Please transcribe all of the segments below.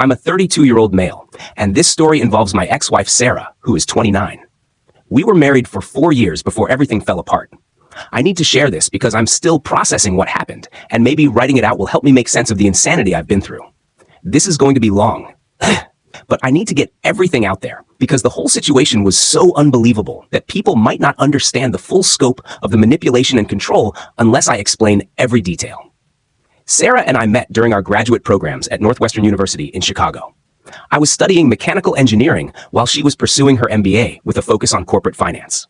I'm a 32-year-old male, and this story involves my ex-wife Sarah, who is 29. We were married for 4 years before everything fell apart. I need to share this because I'm still processing what happened, and maybe writing it out will help me make sense of the insanity I've been through. This is going to be long, but I need to get everything out there because the whole situation was so unbelievable that people might not understand the full scope of the manipulation and control unless I explain every detail. Sarah and I met during our graduate programs at Northwestern University in Chicago. I was studying mechanical engineering while she was pursuing her MBA with a focus on corporate finance.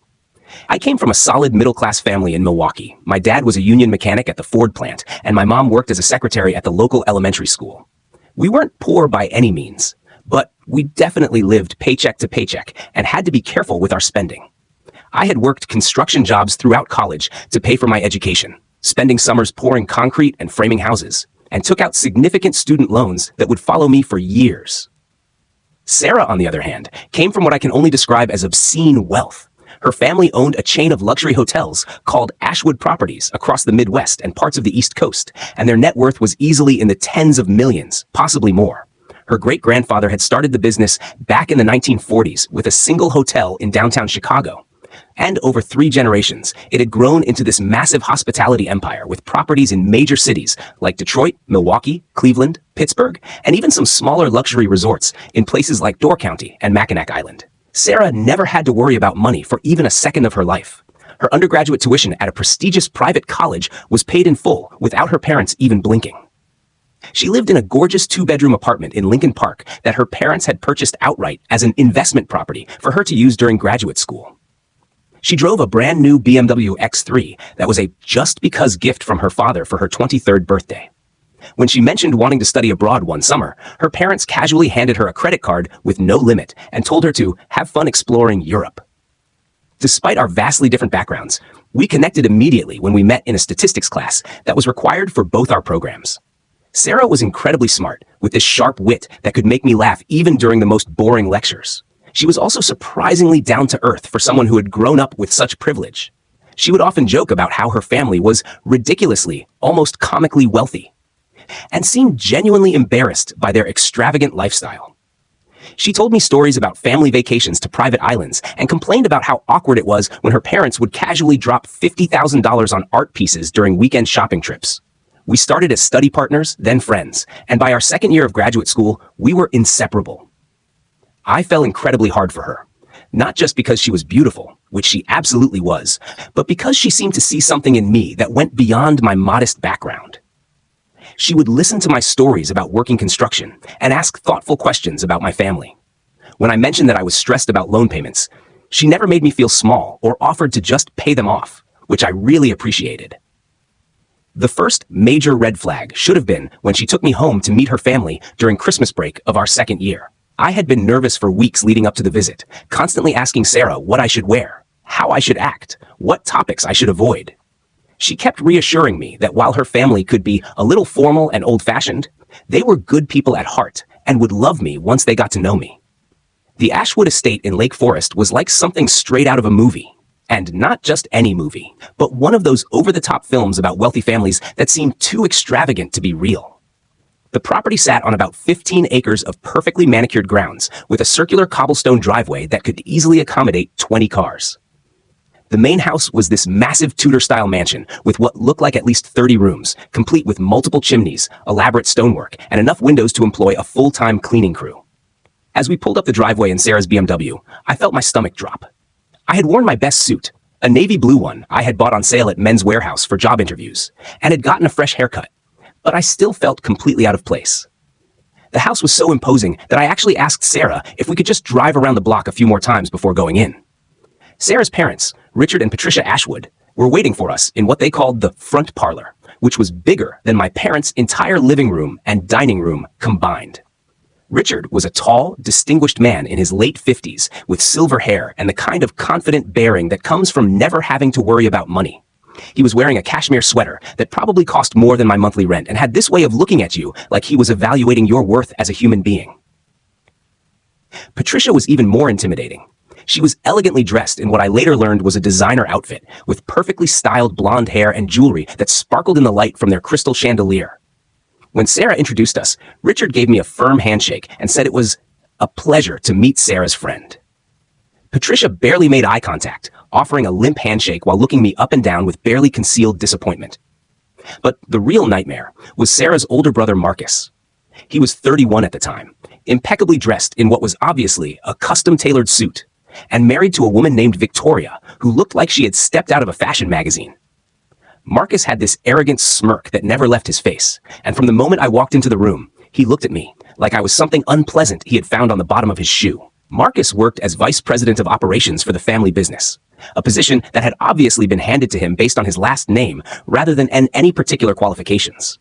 I came from a solid middle-class family in Milwaukee. My dad was a union mechanic at the Ford plant, and my mom worked as a secretary at the local elementary school. We weren't poor by any means, but we definitely lived paycheck to paycheck and had to be careful with our spending. I had worked construction jobs throughout college to pay for my education, spending summers pouring concrete and framing houses, and took out significant student loans that would follow me for years. Sarah, on the other hand, came from what I can only describe as obscene wealth. Her family owned a chain of luxury hotels called Ashwood Properties across the Midwest and parts of the East Coast, and their net worth was easily in the tens of millions, possibly more. Her great-grandfather had started the business back in the 1940s with a single hotel in downtown Chicago. And over 3 generations, it had grown into this massive hospitality empire with properties in major cities like Detroit, Milwaukee, Cleveland, Pittsburgh, and even some smaller luxury resorts in places like Door County and Mackinac Island. Sarah never had to worry about money for even a second of her life. Her undergraduate tuition at a prestigious private college was paid in full without her parents even blinking. She lived in a gorgeous 2-bedroom apartment in Lincoln Park that her parents had purchased outright as an investment property for her to use during graduate school. She drove a brand new BMW X3 that was a just because gift from her father for her 23rd birthday. When she mentioned wanting to study abroad one summer, her parents casually handed her a credit card with no limit and told her to have fun exploring Europe. Despite our vastly different backgrounds, we connected immediately when we met in a statistics class that was required for both our programs. Sarah was incredibly smart, with this sharp wit that could make me laugh even during the most boring lectures. She was also surprisingly down to earth for someone who had grown up with such privilege. She would often joke about how her family was ridiculously, almost comically wealthy, and seemed genuinely embarrassed by their extravagant lifestyle. She told me stories about family vacations to private islands and complained about how awkward it was when her parents would casually drop $50,000 on art pieces during weekend shopping trips. We started as study partners, then friends, and by our second year of graduate school, we were inseparable. I fell incredibly hard for her, not just because she was beautiful, which she absolutely was, but because she seemed to see something in me that went beyond my modest background. She would listen to my stories about working construction and ask thoughtful questions about my family. When I mentioned that I was stressed about loan payments, she never made me feel small or offered to just pay them off, which I really appreciated. The first major red flag should have been when she took me home to meet her family during Christmas break of our second year. I had been nervous for weeks leading up to the visit, constantly asking Sarah what I should wear, how I should act, what topics I should avoid. She kept reassuring me that while her family could be a little formal and old-fashioned, they were good people at heart and would love me once they got to know me. The Ashwood estate in Lake Forest was like something straight out of a movie. And not just any movie, but one of those over-the-top films about wealthy families that seemed too extravagant to be real. The property sat on about 15 acres of perfectly manicured grounds with a circular cobblestone driveway that could easily accommodate 20 cars. The main house was this massive Tudor-style mansion with what looked like at least 30 rooms, complete with multiple chimneys, elaborate stonework, and enough windows to employ a full-time cleaning crew. As we pulled up the driveway in Sarah's BMW, I felt my stomach drop. I had worn my best suit, a navy blue one I had bought on sale at Men's Warehouse for job interviews, and had gotten a fresh haircut, but I still felt completely out of place. The house was so imposing that I actually asked Sarah if we could just drive around the block a few more times before going in. Sarah's parents, Richard and Patricia Ashwood, were waiting for us in what they called the front parlor, which was bigger than my parents' entire living room and dining room combined. Richard was a tall, distinguished man in his late 50s with silver hair and the kind of confident bearing that comes from never having to worry about money. He was wearing a cashmere sweater that probably cost more than my monthly rent and had this way of looking at you like he was evaluating your worth as a human being. Patricia was even more intimidating. She was elegantly dressed in what I later learned was a designer outfit with perfectly styled blonde hair and jewelry that sparkled in the light from their crystal chandelier. When Sarah introduced us, Richard gave me a firm handshake and said it was a pleasure to meet Sarah's friend. Patricia barely made eye contact, offering a limp handshake while looking me up and down with barely concealed disappointment. But the real nightmare was Sarah's older brother Marcus. He was 31 at the time, impeccably dressed in what was obviously a custom-tailored suit, and married to a woman named Victoria, who looked like she had stepped out of a fashion magazine. Marcus had this arrogant smirk that never left his face, and from the moment I walked into the room, he looked at me like I was something unpleasant he had found on the bottom of his shoe. Marcus worked as vice president of operations for the family business, a position that had obviously been handed to him based on his last name rather than any particular qualifications.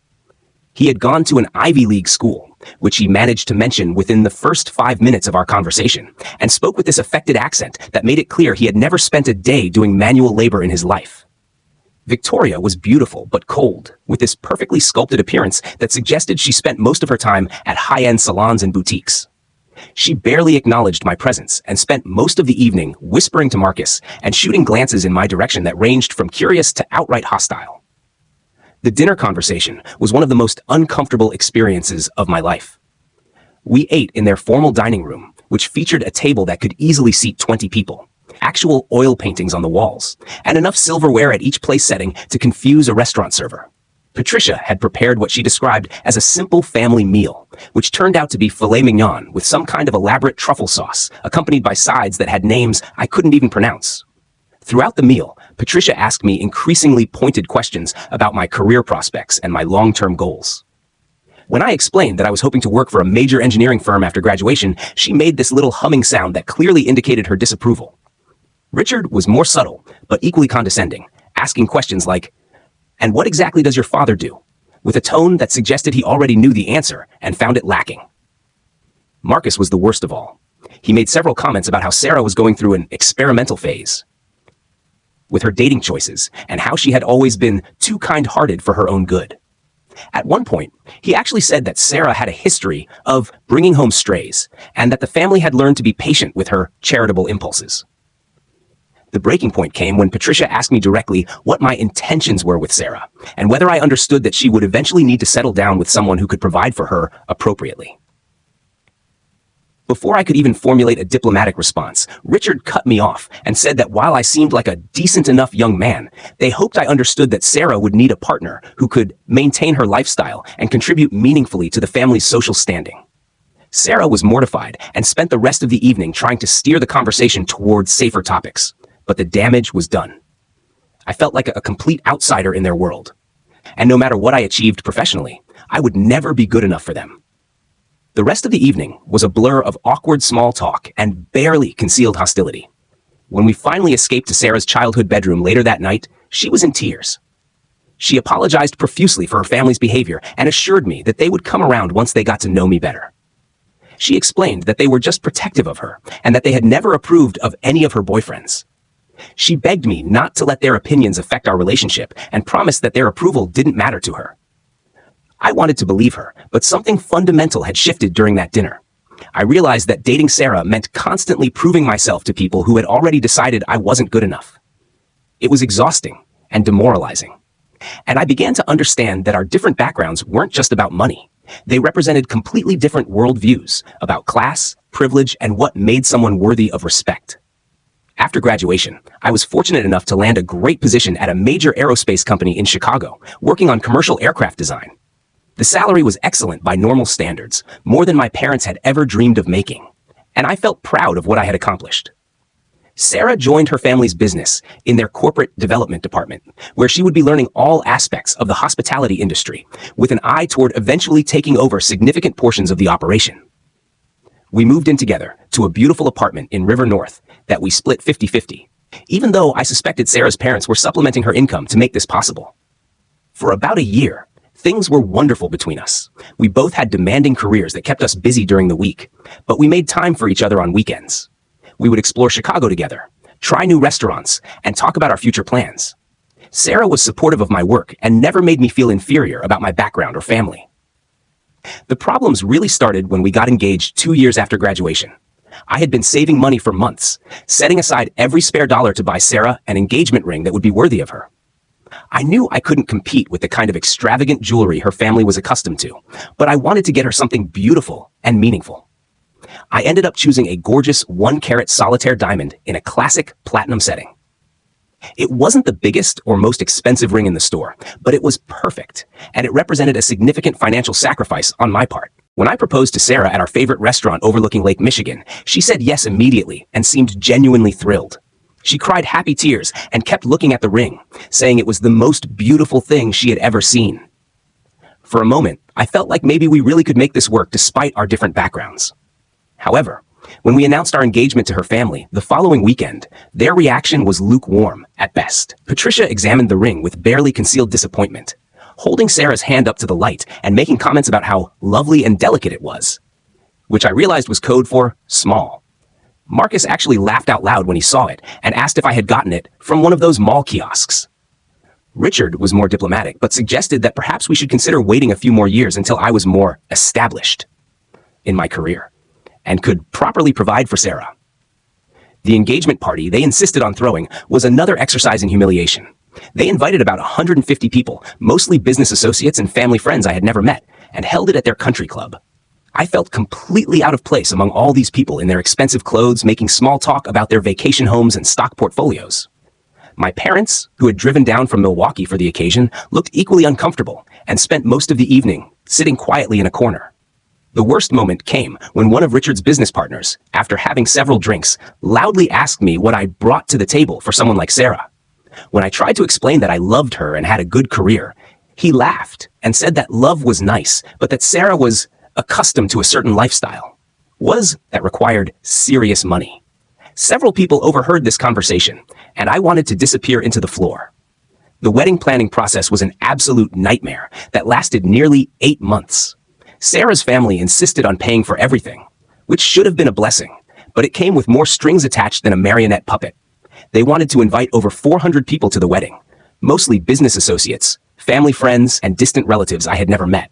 He had gone to an Ivy League school, which he managed to mention within the first 5 minutes of our conversation, and spoke with this affected accent that made it clear he had never spent a day doing manual labor in his life. Victoria was beautiful but cold, with this perfectly sculpted appearance that suggested she spent most of her time at high-end salons and boutiques. She barely acknowledged my presence and spent most of the evening whispering to Marcus and shooting glances in my direction that ranged from curious to outright hostile. The dinner conversation was one of the most uncomfortable experiences of my life. We ate in their formal dining room, which featured a table that could easily seat 20 people, actual oil paintings on the walls, and enough silverware at each place setting to confuse a restaurant server. Patricia had prepared what she described as a simple family meal, which turned out to be filet mignon with some kind of elaborate truffle sauce, accompanied by sides that had names I couldn't even pronounce. Throughout the meal, Patricia asked me increasingly pointed questions about my career prospects and my long-term goals. When I explained that I was hoping to work for a major engineering firm after graduation, she made this little humming sound that clearly indicated her disapproval. Richard was more subtle, but equally condescending, asking questions like, "And what exactly does your father do?" with a tone that suggested he already knew the answer and found it lacking. Marcus was the worst of all. He made several comments about how Sarah was going through an experimental phase with her dating choices and how she had always been too kind-hearted for her own good. At one point, he actually said that Sarah had a history of bringing home strays and that the family had learned to be patient with her charitable impulses. The breaking point came when Patricia asked me directly what my intentions were with Sarah and whether I understood that she would eventually need to settle down with someone who could provide for her appropriately. Before I could even formulate a diplomatic response, Richard cut me off and said that while I seemed like a decent enough young man, they hoped I understood that Sarah would need a partner who could maintain her lifestyle and contribute meaningfully to the family's social standing. Sarah was mortified and spent the rest of the evening trying to steer the conversation towards safer topics, but the damage was done. I felt like a complete outsider in their world, and no matter what I achieved professionally, I would never be good enough for them. The rest of the evening was a blur of awkward small talk and barely concealed hostility. When we finally escaped to Sarah's childhood bedroom later that night, she was in tears. She apologized profusely for her family's behavior and assured me that they would come around once they got to know me better. She explained that they were just protective of her and that they had never approved of any of her boyfriends. She begged me not to let their opinions affect our relationship and promised that their approval didn't matter to her. I wanted to believe her, but something fundamental had shifted during that dinner. I realized that dating Sarah meant constantly proving myself to people who had already decided I wasn't good enough. It was exhausting and demoralizing. And I began to understand that our different backgrounds weren't just about money. They represented completely different worldviews about class, privilege, and what made someone worthy of respect. After graduation, I was fortunate enough to land a great position at a major aerospace company in Chicago, working on commercial aircraft design. The salary was excellent by normal standards, more than my parents had ever dreamed of making, and I felt proud of what I had accomplished. Sarah joined her family's business in their corporate development department, where she would be learning all aspects of the hospitality industry, with an eye toward eventually taking over significant portions of the operation. We moved in together to a beautiful apartment in River North that we split 50-50, even though I suspected Sarah's parents were supplementing her income to make this possible. For about a year, things were wonderful between us. We both had demanding careers that kept us busy during the week, but we made time for each other on weekends. We would explore Chicago together, try new restaurants, and talk about our future plans. Sarah was supportive of my work and never made me feel inferior about my background or family. The problems really started when we got engaged 2 years after graduation. I had been saving money for months, setting aside every spare dollar to buy Sarah an engagement ring that would be worthy of her. I knew I couldn't compete with the kind of extravagant jewelry her family was accustomed to, but I wanted to get her something beautiful and meaningful. I ended up choosing a gorgeous 1-carat solitaire diamond in a classic platinum setting. It wasn't the biggest or most expensive ring in the store, but it was perfect, and it represented a significant financial sacrifice on my part. When I proposed to Sarah at our favorite restaurant overlooking Lake Michigan, she said yes immediately and seemed genuinely thrilled. She cried happy tears and kept looking at the ring, saying it was the most beautiful thing she had ever seen. For a moment, I felt like maybe we really could make this work despite our different backgrounds. However, when we announced our engagement to her family the following weekend, their reaction was lukewarm at best. Patricia examined the ring with barely concealed disappointment, holding Sarah's hand up to the light and making comments about how lovely and delicate it was, which I realized was code for small. Marcus actually laughed out loud when he saw it and asked if I had gotten it from one of those mall kiosks. Richard was more diplomatic, but suggested that perhaps we should consider waiting a few more years until I was more established in my career and could properly provide for Sarah. The engagement party they insisted on throwing was another exercise in humiliation. They invited about 150 people, mostly business associates and family friends I had never met, and held it at their country club. I felt completely out of place among all these people in their expensive clothes, making small talk about their vacation homes and stock portfolios. My parents, who had driven down from Milwaukee for the occasion, looked equally uncomfortable and spent most of the evening sitting quietly in a corner. The worst moment came when one of Richard's business partners, after having several drinks, loudly asked me what I brought to the table for someone like Sarah. When I tried to explain that I loved her and had a good career, he laughed and said that love was nice, but that Sarah was accustomed to a certain lifestyle, that required serious money. Several people overheard this conversation, and I wanted to disappear into the floor. The wedding planning process was an absolute nightmare that lasted nearly 8 months. Sarah's family insisted on paying for everything, which should have been a blessing, but it came with more strings attached than a marionette puppet. They wanted to invite over 400 people to the wedding, mostly business associates, family friends, and distant relatives I had never met.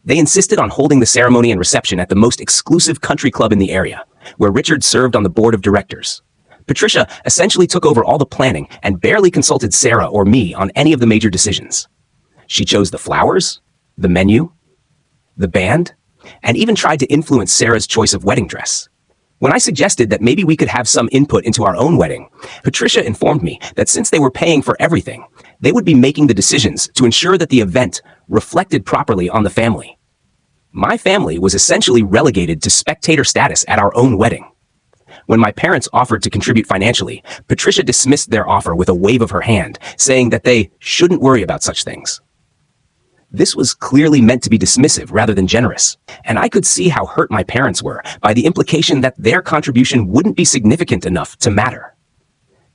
They insisted on holding the ceremony and reception at the most exclusive country club in the area, where Richard served on the board of directors. Patricia essentially took over all the planning and barely consulted Sarah or me on any of the major decisions. She chose the flowers, the menu, the band, and even tried to influence Sarah's choice of wedding dress. When I suggested that maybe we could have some input into our own wedding, Patricia informed me that since they were paying for everything, they would be making the decisions to ensure that the event reflected properly on the family. My family was essentially relegated to spectator status at our own wedding. When my parents offered to contribute financially, Patricia dismissed their offer with a wave of her hand, saying that they shouldn't worry about such things. This was clearly meant to be dismissive rather than generous, and I could see how hurt my parents were by the implication that their contribution wouldn't be significant enough to matter.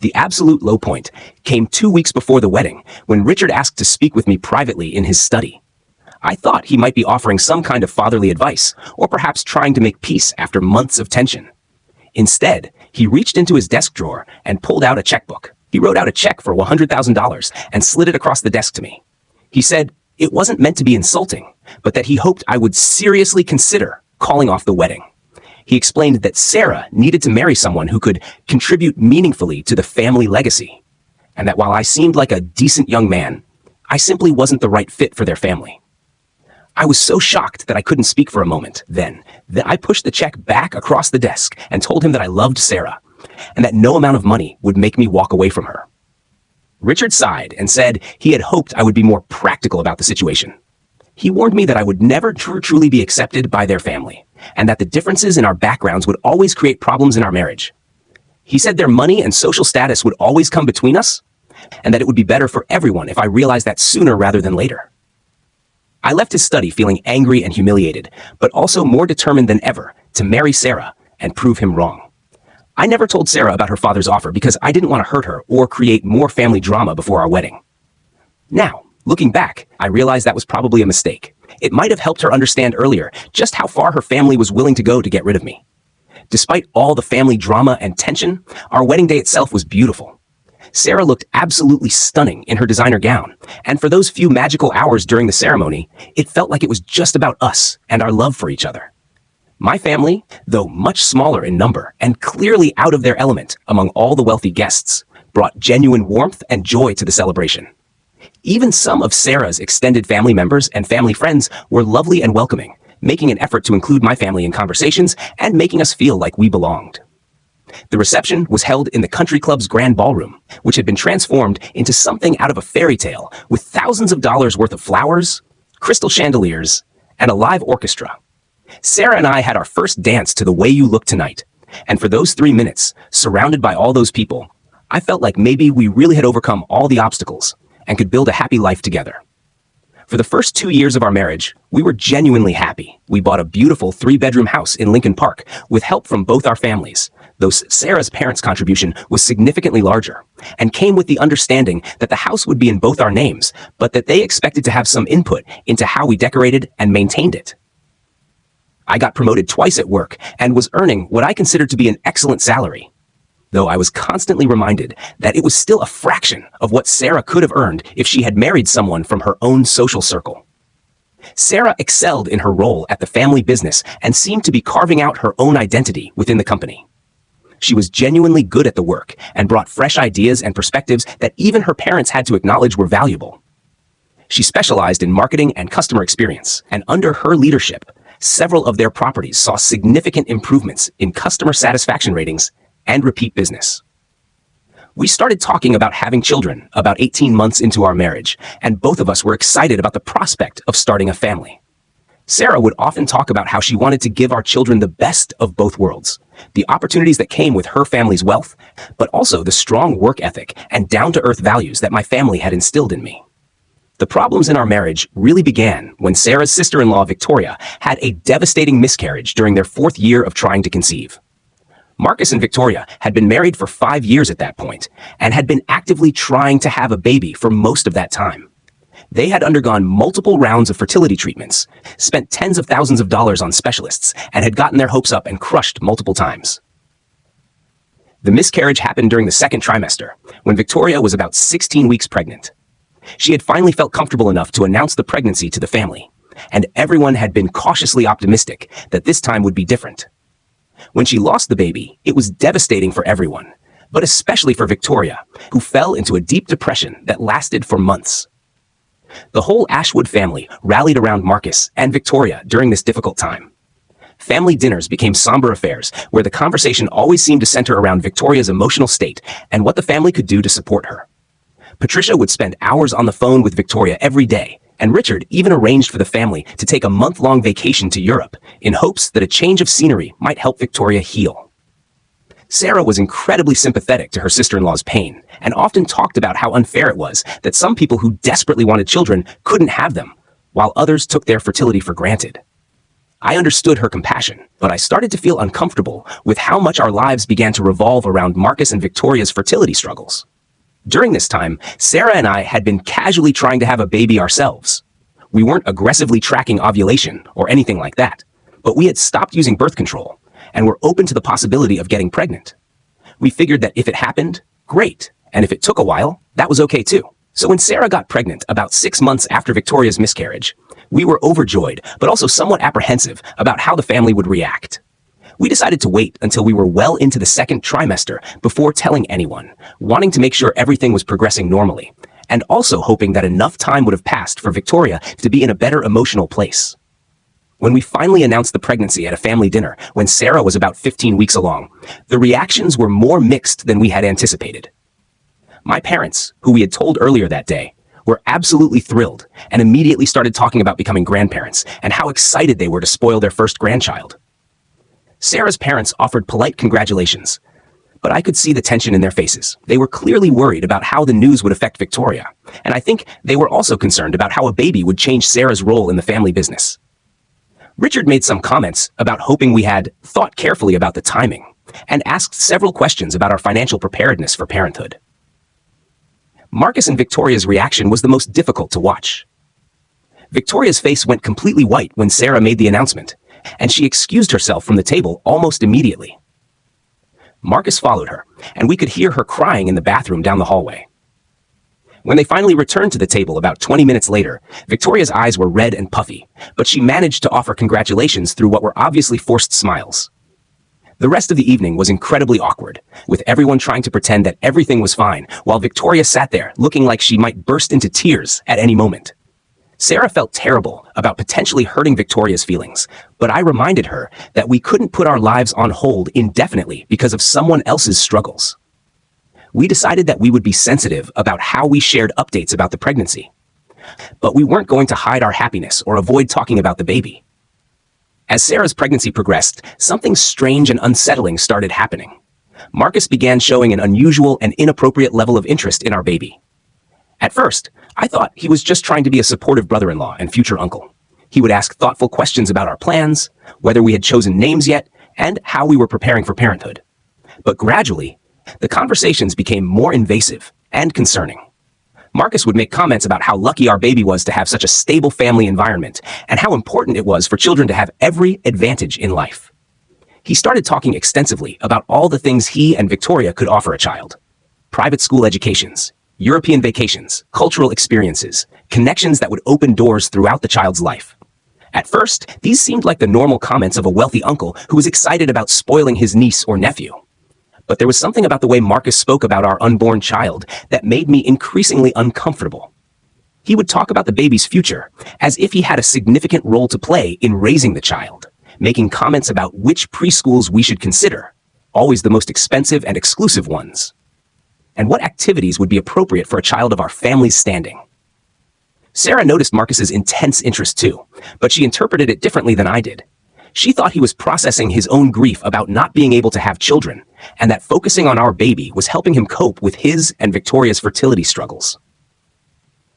The absolute low point came 2 weeks before the wedding, when Richard asked to speak with me privately in his study. I thought he might be offering some kind of fatherly advice, or perhaps trying to make peace after months of tension. Instead, he reached into his desk drawer and pulled out a checkbook. He wrote out a check for $100,000 and slid it across the desk to me. He said it wasn't meant to be insulting, but that he hoped I would seriously consider calling off the wedding. He explained that Sarah needed to marry someone who could contribute meaningfully to the family legacy, and that while I seemed like a decent young man, I simply wasn't the right fit for their family. I was so shocked that I couldn't speak for a moment. Then I pushed the check back across the desk and told him that I loved Sarah, and that no amount of money would make me walk away from her. Richard sighed and said he had hoped I would be more practical about the situation. He warned me that I would never truly be accepted by their family, and that the differences in our backgrounds would always create problems in our marriage. He said their money and social status would always come between us, and that it would be better for everyone if I realized that sooner rather than later. I left his study feeling angry and humiliated, but also more determined than ever to marry Sarah and prove him wrong. I never told Sarah about her father's offer because I didn't want to hurt her or create more family drama before our wedding. Now, looking back, I realized that was probably a mistake. It might have helped her understand earlier just how far her family was willing to go to get rid of me. Despite all the family drama and tension, our wedding day itself was beautiful. Sarah looked absolutely stunning in her designer gown, and for those few magical hours during the ceremony, it felt like it was just about us and our love for each other. My family, though much smaller in number and clearly out of their element among all the wealthy guests, brought genuine warmth and joy to the celebration. Even some of Sarah's extended family members and family friends were lovely and welcoming, making an effort to include my family in conversations and making us feel like we belonged. The reception was held in the country club's grand ballroom, which had been transformed into something out of a fairy tale with thousands of dollars worth of flowers, crystal chandeliers, and a live orchestra. Sarah and I had our first dance to The Way You Look Tonight, and for those 3 minutes, surrounded by all those people, I felt like maybe we really had overcome all the obstacles and could build a happy life together. For the first 2 years of our marriage, we were genuinely happy. We bought a beautiful 3-bedroom house in Lincoln Park with help from both our families, though Sarah's parents' contribution was significantly larger, and came with the understanding that the house would be in both our names, but that they expected to have some input into how we decorated and maintained it. I got promoted twice at work and was earning what I considered to be an excellent salary, though I was constantly reminded that it was still a fraction of what Sarah could have earned if she had married someone from her own social circle. Sarah excelled in her role at the family business and seemed to be carving out her own identity within the company. She was genuinely good at the work and brought fresh ideas and perspectives that even her parents had to acknowledge were valuable. She specialized in marketing and customer experience, and under her leadership, several of their properties saw significant improvements in customer satisfaction ratings and repeat business. We started talking about having children about 18 months into our marriage, and both of us were excited about the prospect of starting a family. Sarah would often talk about how she wanted to give our children the best of both worlds, the opportunities that came with her family's wealth, but also the strong work ethic and down-to-earth values that my family had instilled in me. The problems in our marriage really began when Sarah's sister-in-law, Victoria, had a devastating miscarriage during their 4th year of trying to conceive. Marcus and Victoria had been married for 5 years at that point and had been actively trying to have a baby for most of that time. They had undergone multiple rounds of fertility treatments, spent tens of thousands of dollars on specialists, and had gotten their hopes up and crushed multiple times. The miscarriage happened during the 2nd trimester, when Victoria was about 16 weeks pregnant. She had finally felt comfortable enough to announce the pregnancy to the family, and everyone had been cautiously optimistic that this time would be different. When she lost the baby, it was devastating for everyone, but especially for Victoria, who fell into a deep depression that lasted for months. The whole Ashwood family rallied around Marcus and Victoria during this difficult time. Family dinners became somber affairs where the conversation always seemed to center around Victoria's emotional state and what the family could do to support her. Patricia would spend hours on the phone with Victoria every day, and Richard even arranged for the family to take a month-long vacation to Europe in hopes that a change of scenery might help Victoria heal. Sarah was incredibly sympathetic to her sister-in-law's pain and often talked about how unfair it was that some people who desperately wanted children couldn't have them, while others took their fertility for granted. I understood her compassion, but I started to feel uncomfortable with how much our lives began to revolve around Marcus and Victoria's fertility struggles. During this time, Sarah and I had been casually trying to have a baby ourselves. We weren't aggressively tracking ovulation or anything like that, but we had stopped using birth control and were open to the possibility of getting pregnant. We figured that if it happened, great, and if it took a while, that was okay too. So when Sarah got pregnant about 6 months after Victoria's miscarriage, we were overjoyed, but also somewhat apprehensive about how the family would react. We decided to wait until we were well into the 2nd trimester before telling anyone, wanting to make sure everything was progressing normally, and also hoping that enough time would have passed for Victoria to be in a better emotional place. When we finally announced the pregnancy at a family dinner, when Sarah was about 15 weeks along, the reactions were more mixed than we had anticipated. My parents, who we had told earlier that day, were absolutely thrilled and immediately started talking about becoming grandparents and how excited they were to spoil their first grandchild. Sarah's parents offered polite congratulations, but I could see the tension in their faces. They were clearly worried about how the news would affect Victoria, and I think they were also concerned about how a baby would change Sarah's role in the family business. Richard made some comments about hoping we had thought carefully about the timing and asked several questions about our financial preparedness for parenthood. Marcus and Victoria's reaction was the most difficult to watch. Victoria's face went completely white when Sarah made the announcement, and she excused herself from the table almost immediately. Marcus followed her, and we could hear her crying in the bathroom down the hallway. When they finally returned to the table about 20 minutes later, Victoria's eyes were red and puffy, but she managed to offer congratulations through what were obviously forced smiles. The rest of the evening was incredibly awkward, with everyone trying to pretend that everything was fine, while Victoria sat there looking like she might burst into tears at any moment. Sarah felt terrible about potentially hurting Victoria's feelings, but I reminded her that we couldn't put our lives on hold indefinitely because of someone else's struggles. We decided that we would be sensitive about how we shared updates about the pregnancy, but we weren't going to hide our happiness or avoid talking about the baby. As Sarah's pregnancy progressed, something strange and unsettling started happening. Marcus began showing an unusual and inappropriate level of interest in our baby. At first, I thought he was just trying to be a supportive brother-in-law and future uncle. He would ask thoughtful questions about our plans, whether we had chosen names yet, and how we were preparing for parenthood. But gradually, the conversations became more invasive and concerning. Marcus would make comments about how lucky our baby was to have such a stable family environment and how important it was for children to have every advantage in life. He started talking extensively about all the things he and Victoria could offer a child. Private school educations, European vacations, cultural experiences, connections that would open doors throughout the child's life. At first, these seemed like the normal comments of a wealthy uncle who was excited about spoiling his niece or nephew. But there was something about the way Marcus spoke about our unborn child that made me increasingly uncomfortable. He would talk about the baby's future as if he had a significant role to play in raising the child, making comments about which preschools we should consider, always the most expensive and exclusive ones, and what activities would be appropriate for a child of our family's standing. Sarah noticed Marcus's intense interest too, but she interpreted it differently than I did. She thought he was processing his own grief about not being able to have children, and that focusing on our baby was helping him cope with his and Victoria's fertility struggles.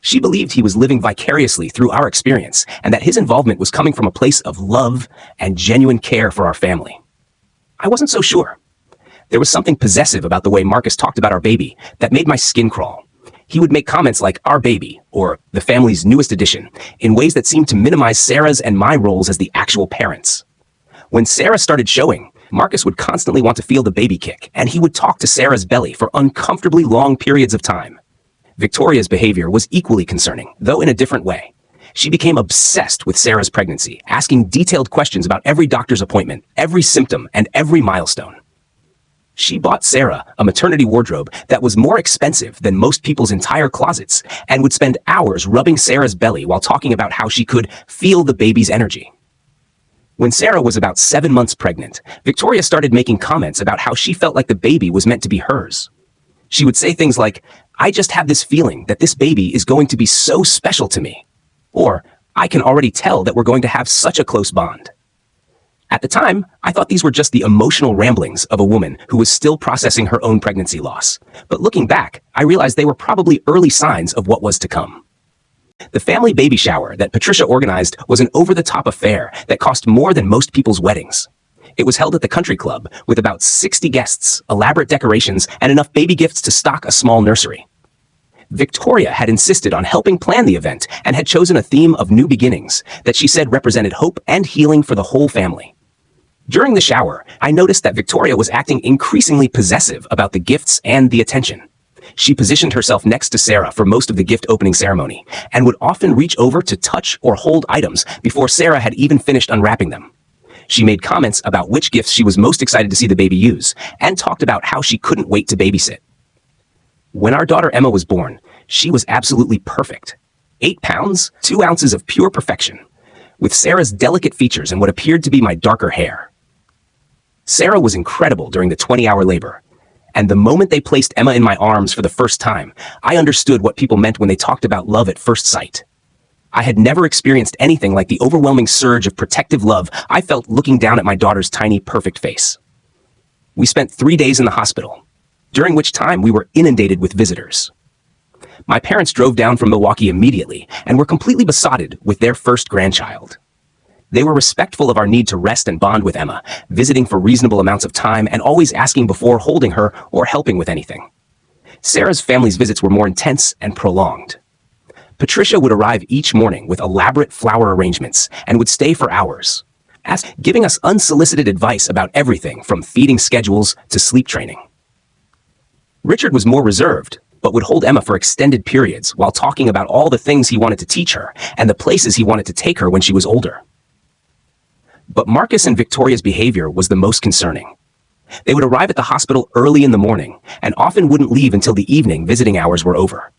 She believed he was living vicariously through our experience, and that his involvement was coming from a place of love and genuine care for our family. I wasn't so sure. There was something possessive about the way Marcus talked about our baby that made my skin crawl. He would make comments like "our baby" or "the family's newest addition" in ways that seemed to minimize Sarah's and my roles as the actual parents. When Sarah started showing, Marcus would constantly want to feel the baby kick, and he would talk to Sarah's belly for uncomfortably long periods of time. Victoria's behavior was equally concerning, though in a different way. She became obsessed with Sarah's pregnancy, asking detailed questions about every doctor's appointment, every symptom, and every milestone. She bought Sarah a maternity wardrobe that was more expensive than most people's entire closets, and would spend hours rubbing Sarah's belly while talking about how she could feel the baby's energy. When Sarah was about 7 months pregnant, Victoria started making comments about how she felt like the baby was meant to be hers. She would say things like, "I just have this feeling that this baby is going to be so special to me," or "I can already tell that we're going to have such a close bond." At the time, I thought these were just the emotional ramblings of a woman who was still processing her own pregnancy loss. But looking back, I realized they were probably early signs of what was to come. The family baby shower that Patricia organized was an over-the-top affair that cost more than most people's weddings. It was held at the country club with about 60 guests, elaborate decorations, and enough baby gifts to stock a small nursery. Victoria had insisted on helping plan the event and had chosen a theme of new beginnings that she said represented hope and healing for the whole family. During the shower, I noticed that Victoria was acting increasingly possessive about the gifts and the attention. She positioned herself next to Sarah for most of the gift opening ceremony, and would often reach over to touch or hold items before Sarah had even finished unwrapping them. She made comments about which gifts she was most excited to see the baby use, and talked about how she couldn't wait to babysit. When our daughter Emma was born, she was absolutely perfect. 8 pounds, 2 ounces of pure perfection, with Sarah's delicate features and what appeared to be my darker hair. Sarah was incredible during the 20-hour labor, and the moment they placed Emma in my arms for the first time, I understood what people meant when they talked about love at first sight. I had never experienced anything like the overwhelming surge of protective love I felt looking down at my daughter's tiny, perfect face. We spent 3 days in the hospital, during which time we were inundated with visitors. My parents drove down from Milwaukee immediately and were completely besotted with their first grandchild. They were respectful of our need to rest and bond with Emma, visiting for reasonable amounts of time and always asking before holding her or helping with anything. Sarah's family's visits were more intense and prolonged. Patricia would arrive each morning with elaborate flower arrangements and would stay for hours, giving us unsolicited advice about everything from feeding schedules to sleep training. Richard was more reserved, but would hold Emma for extended periods while talking about all the things he wanted to teach her and the places he wanted to take her when she was older. But Marcus and Victoria's behavior was the most concerning. They would arrive at the hospital early in the morning and often wouldn't leave until the evening visiting hours were over.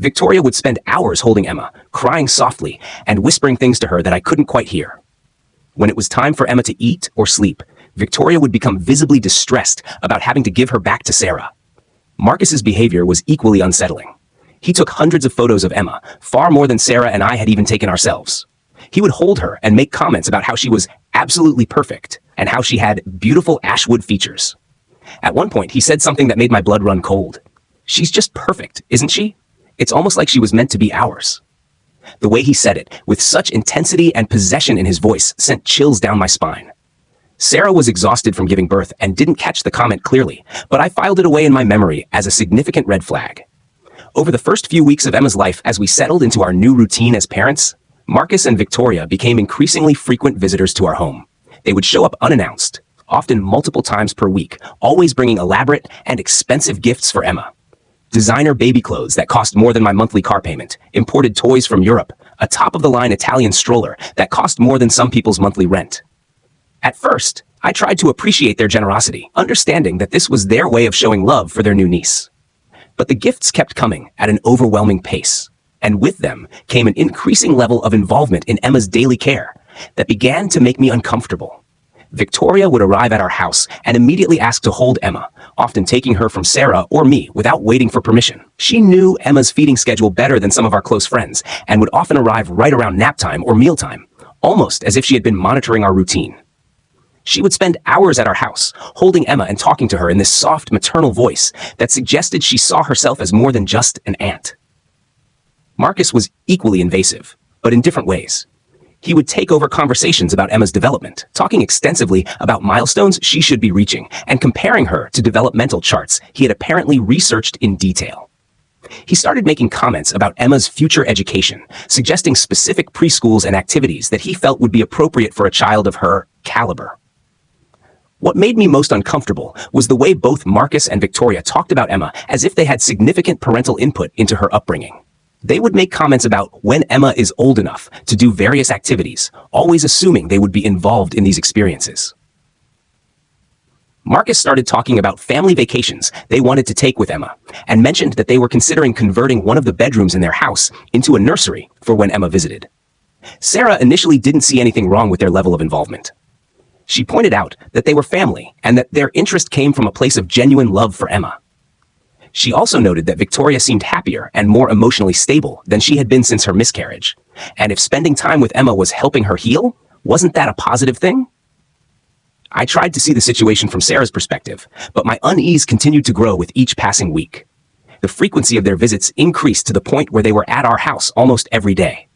Victoria would spend hours holding Emma, crying softly and whispering things to her that I couldn't quite hear. When it was time for Emma to eat or sleep, Victoria would become visibly distressed about having to give her back to Sarah. Marcus's behavior was equally unsettling. He took hundreds of photos of Emma, far more than Sarah and I had even taken ourselves. He would hold her and make comments about how she was absolutely perfect and how she had beautiful ashwood features. At one point, he said something that made my blood run cold. "She's just perfect, isn't she? It's almost like she was meant to be ours." The way he said it, with such intensity and possession in his voice, sent chills down my spine. Sarah was exhausted from giving birth and didn't catch the comment clearly, but I filed it away in my memory as a significant red flag. Over the first few weeks of Emma's life, as we settled into our new routine as parents, Marcus and Victoria became increasingly frequent visitors to our home. They would show up unannounced, often multiple times per week, always bringing elaborate and expensive gifts for Emma. Designer baby clothes that cost more than my monthly car payment, imported toys from Europe, a top-of-the-line Italian stroller that cost more than some people's monthly rent. At first, I tried to appreciate their generosity, understanding that this was their way of showing love for their new niece. But the gifts kept coming at an overwhelming pace, and with them came an increasing level of involvement in Emma's daily care that began to make me uncomfortable. Victoria would arrive at our house and immediately ask to hold Emma, often taking her from Sarah or me without waiting for permission. She knew Emma's feeding schedule better than some of our close friends and would often arrive right around nap time or mealtime, almost as if she had been monitoring our routine. She would spend hours at our house, holding Emma and talking to her in this soft maternal voice that suggested she saw herself as more than just an aunt. Marcus was equally invasive, but in different ways. He would take over conversations about Emma's development, talking extensively about milestones she should be reaching and comparing her to developmental charts he had apparently researched in detail. He started making comments about Emma's future education, suggesting specific preschools and activities that he felt would be appropriate for a child of her caliber. What made me most uncomfortable was the way both Marcus and Victoria talked about Emma as if they had significant parental input into her upbringing. They would make comments about when Emma is old enough to do various activities, always assuming they would be involved in these experiences. Marcus started talking about family vacations they wanted to take with Emma, and mentioned that they were considering converting one of the bedrooms in their house into a nursery for when Emma visited. Sarah initially didn't see anything wrong with their level of involvement. She pointed out that they were family and that their interest came from a place of genuine love for Emma. She also noted that Victoria seemed happier and more emotionally stable than she had been since her miscarriage, and if spending time with Emma was helping her heal, wasn't that a positive thing? I tried to see the situation from Sarah's perspective, but my unease continued to grow with each passing week. The frequency of their visits increased to the point where they were at our house almost every day.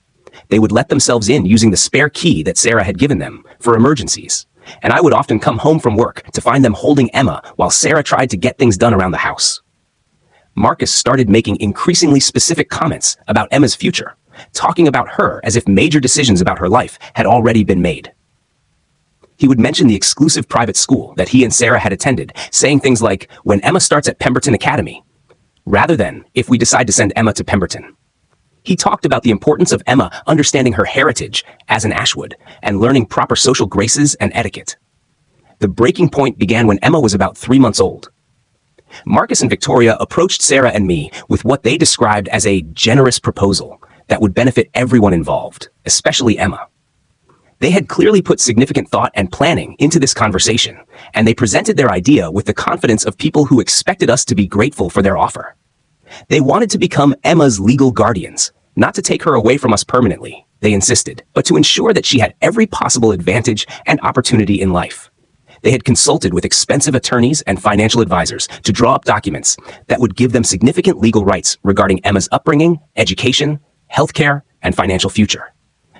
They would let themselves in using the spare key that Sarah had given them for emergencies, and I would often come home from work to find them holding Emma while Sarah tried to get things done around the house. Marcus started making increasingly specific comments about Emma's future, talking about her as if major decisions about her life had already been made. He would mention the exclusive private school that he and Sarah had attended, saying things like, "When Emma starts at Pemberton Academy," rather than, "If we decide to send Emma to Pemberton." He talked about the importance of Emma understanding her heritage as an Ashwood and learning proper social graces and etiquette. The breaking point began when Emma was about 3 months old. Marcus and Victoria approached Sarah and me with what they described as a generous proposal that would benefit everyone involved, especially Emma. They had clearly put significant thought and planning into this conversation, and they presented their idea with the confidence of people who expected us to be grateful for their offer. They wanted to become Emma's legal guardians, not to take her away from us permanently, they insisted, but to ensure that she had every possible advantage and opportunity in life. They had consulted with expensive attorneys and financial advisors to draw up documents that would give them significant legal rights regarding Emma's upbringing, education, healthcare, and financial future.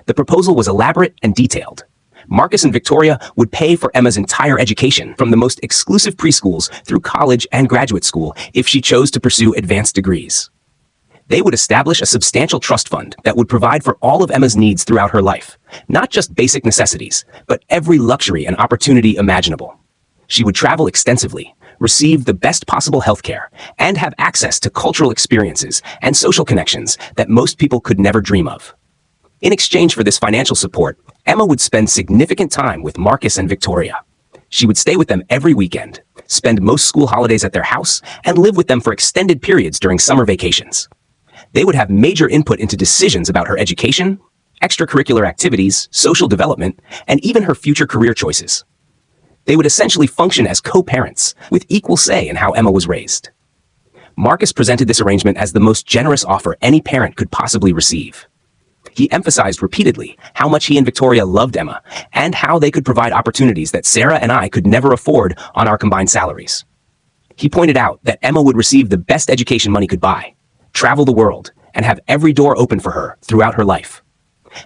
The proposal was elaborate and detailed. Marcus and Victoria would pay for Emma's entire education, from the most exclusive preschools through college and graduate school, if she chose to pursue advanced degrees. They would establish a substantial trust fund that would provide for all of Emma's needs throughout her life, not just basic necessities, but every luxury and opportunity imaginable. She would travel extensively, receive the best possible healthcare, and have access to cultural experiences and social connections that most people could never dream of. In exchange for this financial support, Emma would spend significant time with Marcus and Victoria. She would stay with them every weekend, spend most school holidays at their house, and live with them for extended periods during summer vacations. They would have major input into decisions about her education, extracurricular activities, social development, and even her future career choices. They would essentially function as co-parents, with equal say in how Emma was raised. Marcus presented this arrangement as the most generous offer any parent could possibly receive. He emphasized repeatedly how much he and Victoria loved Emma, and how they could provide opportunities that Sarah and I could never afford on our combined salaries. He pointed out that Emma would receive the best education money could buy, travel the world, and have every door open for her throughout her life.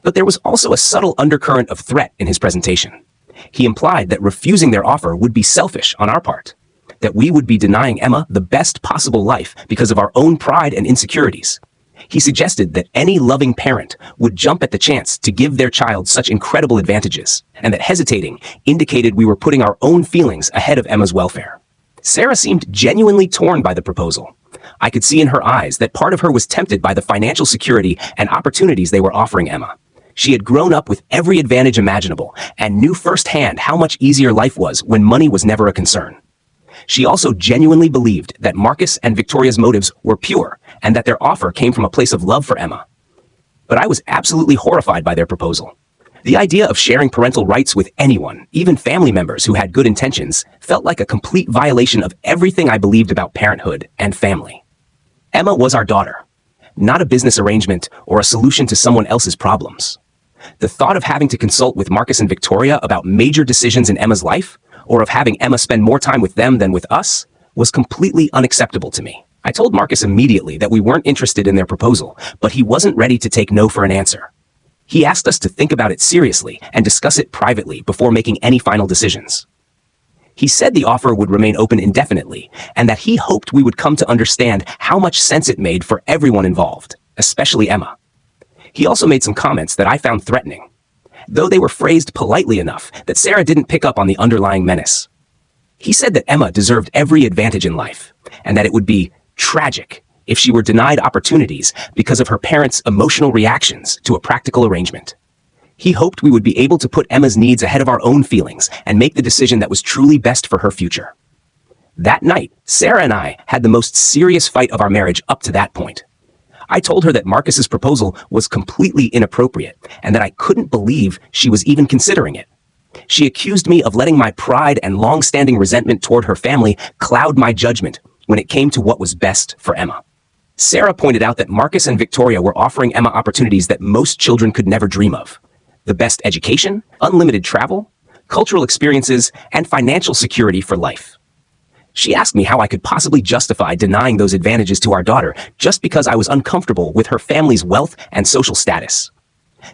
But there was also a subtle undercurrent of threat in his presentation. He implied that refusing their offer would be selfish on our part, that we would be denying Emma the best possible life because of our own pride and insecurities. He suggested that any loving parent would jump at the chance to give their child such incredible advantages, and that hesitating indicated we were putting our own feelings ahead of Emma's welfare. Sarah seemed genuinely torn by the proposal. I could see in her eyes that part of her was tempted by the financial security and opportunities they were offering Emma. She had grown up with every advantage imaginable and knew firsthand how much easier life was when money was never a concern. She also genuinely believed that Marcus and Victoria's motives were pure and that their offer came from a place of love for Emma. But I was absolutely horrified by their proposal. The idea of sharing parental rights with anyone, even family members who had good intentions, felt like a complete violation of everything I believed about parenthood and family. Emma was our daughter, not a business arrangement or a solution to someone else's problems. The thought of having to consult with Marcus and Victoria about major decisions in Emma's life, or of having Emma spend more time with them than with us, was completely unacceptable to me. I told Marcus immediately that we weren't interested in their proposal, but he wasn't ready to take no for an answer. He asked us to think about it seriously and discuss it privately before making any final decisions. He said the offer would remain open indefinitely, and that he hoped we would come to understand how much sense it made for everyone involved, especially Emma. He also made some comments that I found threatening, though they were phrased politely enough that Sarah didn't pick up on the underlying menace. He said that Emma deserved every advantage in life, and that it would be tragic if she were denied opportunities because of her parents' emotional reactions to a practical arrangement. He hoped we would be able to put Emma's needs ahead of our own feelings and make the decision that was truly best for her future. That night, Sarah and I had the most serious fight of our marriage up to that point. I told her that Marcus's proposal was completely inappropriate and that I couldn't believe she was even considering it. She accused me of letting my pride and long-standing resentment toward her family cloud my judgment when it came to what was best for Emma. Sarah pointed out that Marcus and Victoria were offering Emma opportunities that most children could never dream of: the best education, unlimited travel, cultural experiences, and financial security for life. She asked me how I could possibly justify denying those advantages to our daughter just because I was uncomfortable with her family's wealth and social status.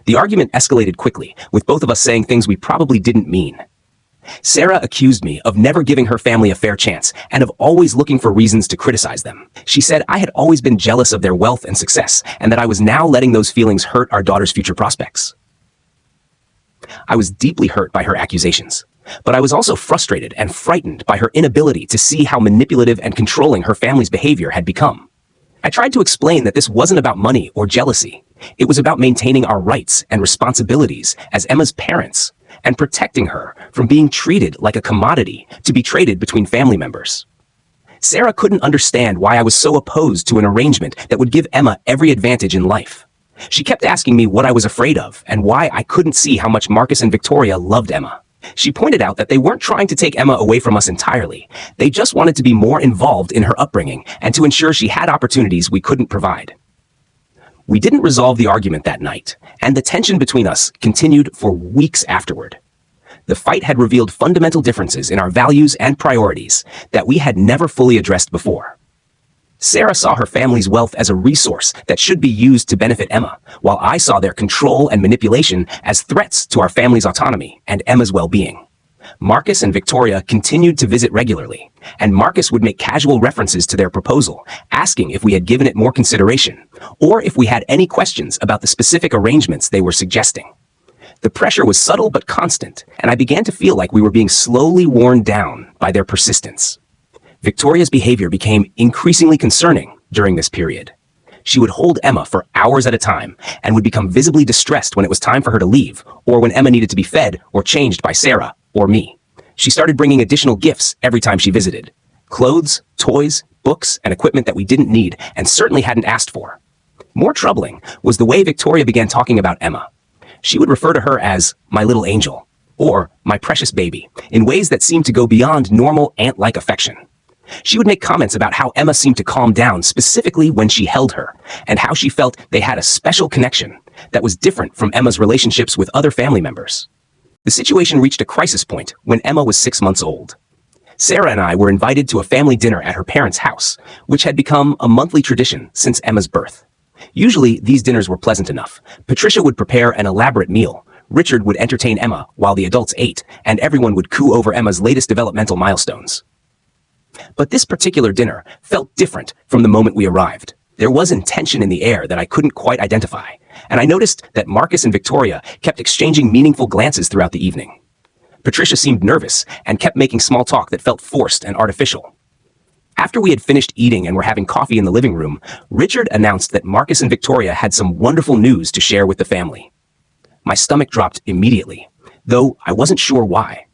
The argument escalated quickly, with both of us saying things we probably didn't mean. Sarah accused me of never giving her family a fair chance and of always looking for reasons to criticize them. She said I had always been jealous of their wealth and success, and that I was now letting those feelings hurt our daughter's future prospects. I was deeply hurt by her accusations, but I was also frustrated and frightened by her inability to see how manipulative and controlling her family's behavior had become. I tried to explain that this wasn't about money or jealousy. It was about maintaining our rights and responsibilities as Emma's parents and protecting her from being treated like a commodity to be traded between family members. Sarah couldn't understand why I was so opposed to an arrangement that would give Emma every advantage in life. She kept asking me what I was afraid of and why I couldn't see how much Marcus and Victoria loved Emma. She pointed out that they weren't trying to take Emma away from us entirely. They just wanted to be more involved in her upbringing and to ensure she had opportunities we couldn't provide. We didn't resolve the argument that night, and the tension between us continued for weeks afterward. The fight had revealed fundamental differences in our values and priorities that we had never fully addressed before. Sarah saw her family's wealth as a resource that should be used to benefit Emma, while I saw their control and manipulation as threats to our family's autonomy and Emma's well-being. Marcus and Victoria continued to visit regularly, and Marcus would make casual references to their proposal, asking if we had given it more consideration, or if we had any questions about the specific arrangements they were suggesting. The pressure was subtle but constant, and I began to feel like we were being slowly worn down by their persistence. Victoria's behavior became increasingly concerning during this period. She would hold Emma for hours at a time and would become visibly distressed when it was time for her to leave, or when Emma needed to be fed or changed by Sarah or me. She started bringing additional gifts every time she visited. Clothes, toys, books, and equipment that we didn't need and certainly hadn't asked for. More troubling was the way Victoria began talking about Emma. She would refer to her as my little angel, or my precious baby, in ways that seemed to go beyond normal aunt-like affection. She would make comments about how Emma seemed to calm down specifically when she held her, and how she felt they had a special connection that was different from Emma's relationships with other family members. The situation reached a crisis point when Emma was 6 months old. Sarah and I were invited to a family dinner at her parents' house, which had become a monthly tradition since Emma's birth. Usually, these dinners were pleasant enough. Patricia would prepare an elaborate meal, Richard would entertain Emma while the adults ate, and everyone would coo over Emma's latest developmental milestones. But this particular dinner felt different from the moment we arrived. There was tension in the air that I couldn't quite identify, and I noticed that Marcus and Victoria kept exchanging meaningful glances throughout the evening. Patricia seemed nervous and kept making small talk that felt forced and artificial. After we had finished eating and were having coffee in the living room, Richard announced that Marcus and Victoria had some wonderful news to share with the family. My stomach dropped immediately, though I wasn't sure why.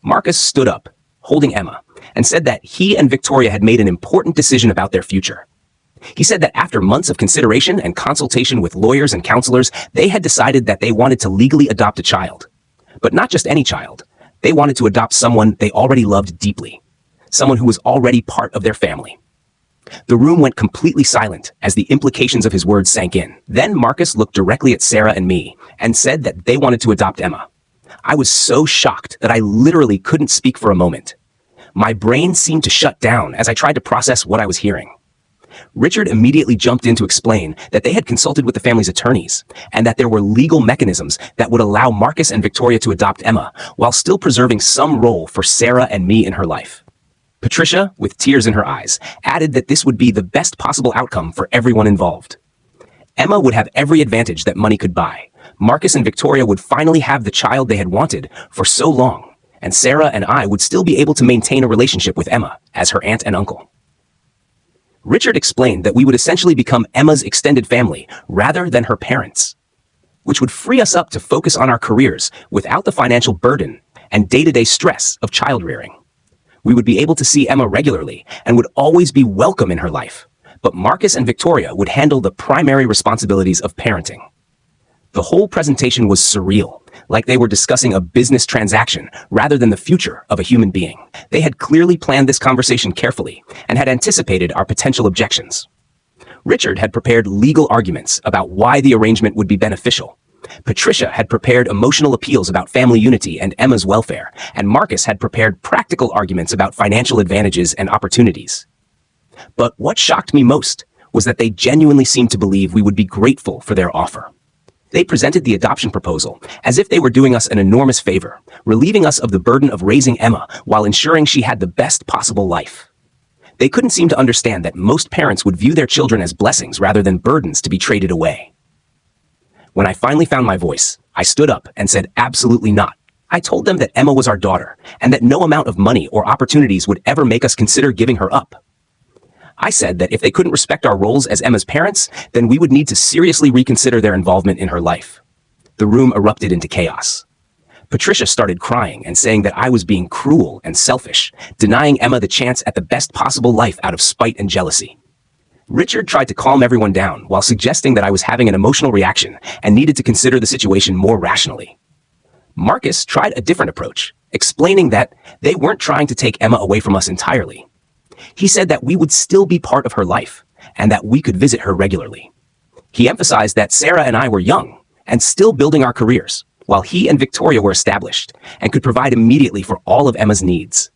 Marcus stood up, holding Emma, and said that he and Victoria had made an important decision about their future. He said that after months of consideration and consultation with lawyers and counselors, they had decided that they wanted to legally adopt a child. But not just any child. They wanted to adopt someone they already loved deeply, someone who was already part of their family. The room went completely silent as the implications of his words sank in. Then Marcus looked directly at Sarah and me and said that they wanted to adopt Emma. I was so shocked that I literally couldn't speak for a moment. My brain seemed to shut down as I tried to process what I was hearing. Richard immediately jumped in to explain that they had consulted with the family's attorneys and that there were legal mechanisms that would allow Marcus and Victoria to adopt Emma while still preserving some role for Sarah and me in her life. Patricia, with tears in her eyes, added that this would be the best possible outcome for everyone involved. Emma would have every advantage that money could buy. Marcus and Victoria would finally have the child they had wanted for so long, and Sarah and I would still be able to maintain a relationship with Emma as her aunt and uncle. Richard explained that we would essentially become Emma's extended family rather than her parents, which would free us up to focus on our careers without the financial burden and day-to-day stress of child-rearing. We would be able to see Emma regularly and would always be welcome in her life, but Marcus and Victoria would handle the primary responsibilities of parenting. The whole presentation was surreal, like they were discussing a business transaction rather than the future of a human being. They had clearly planned this conversation carefully and had anticipated our potential objections. Richard had prepared legal arguments about why the arrangement would be beneficial. Patricia had prepared emotional appeals about family unity and Emma's welfare, and Marcus had prepared practical arguments about financial advantages and opportunities. But what shocked me most was that they genuinely seemed to believe we would be grateful for their offer. They presented the adoption proposal as if they were doing us an enormous favor, relieving us of the burden of raising Emma while ensuring she had the best possible life. They couldn't seem to understand that most parents would view their children as blessings rather than burdens to be traded away. When I finally found my voice, I stood up and said absolutely not. I told them that Emma was our daughter and that no amount of money or opportunities would ever make us consider giving her up. I said that if they couldn't respect our roles as Emma's parents, then we would need to seriously reconsider their involvement in her life. The room erupted into chaos. Patricia started crying and saying that I was being cruel and selfish, denying Emma the chance at the best possible life out of spite and jealousy. Richard tried to calm everyone down while suggesting that I was having an emotional reaction and needed to consider the situation more rationally. Marcus tried a different approach, explaining that they weren't trying to take Emma away from us entirely. He said that we would still be part of her life and that we could visit her regularly. He emphasized that Sarah and I were young and still building our careers, while he and Victoria were established and could provide immediately for all of Emma's needs.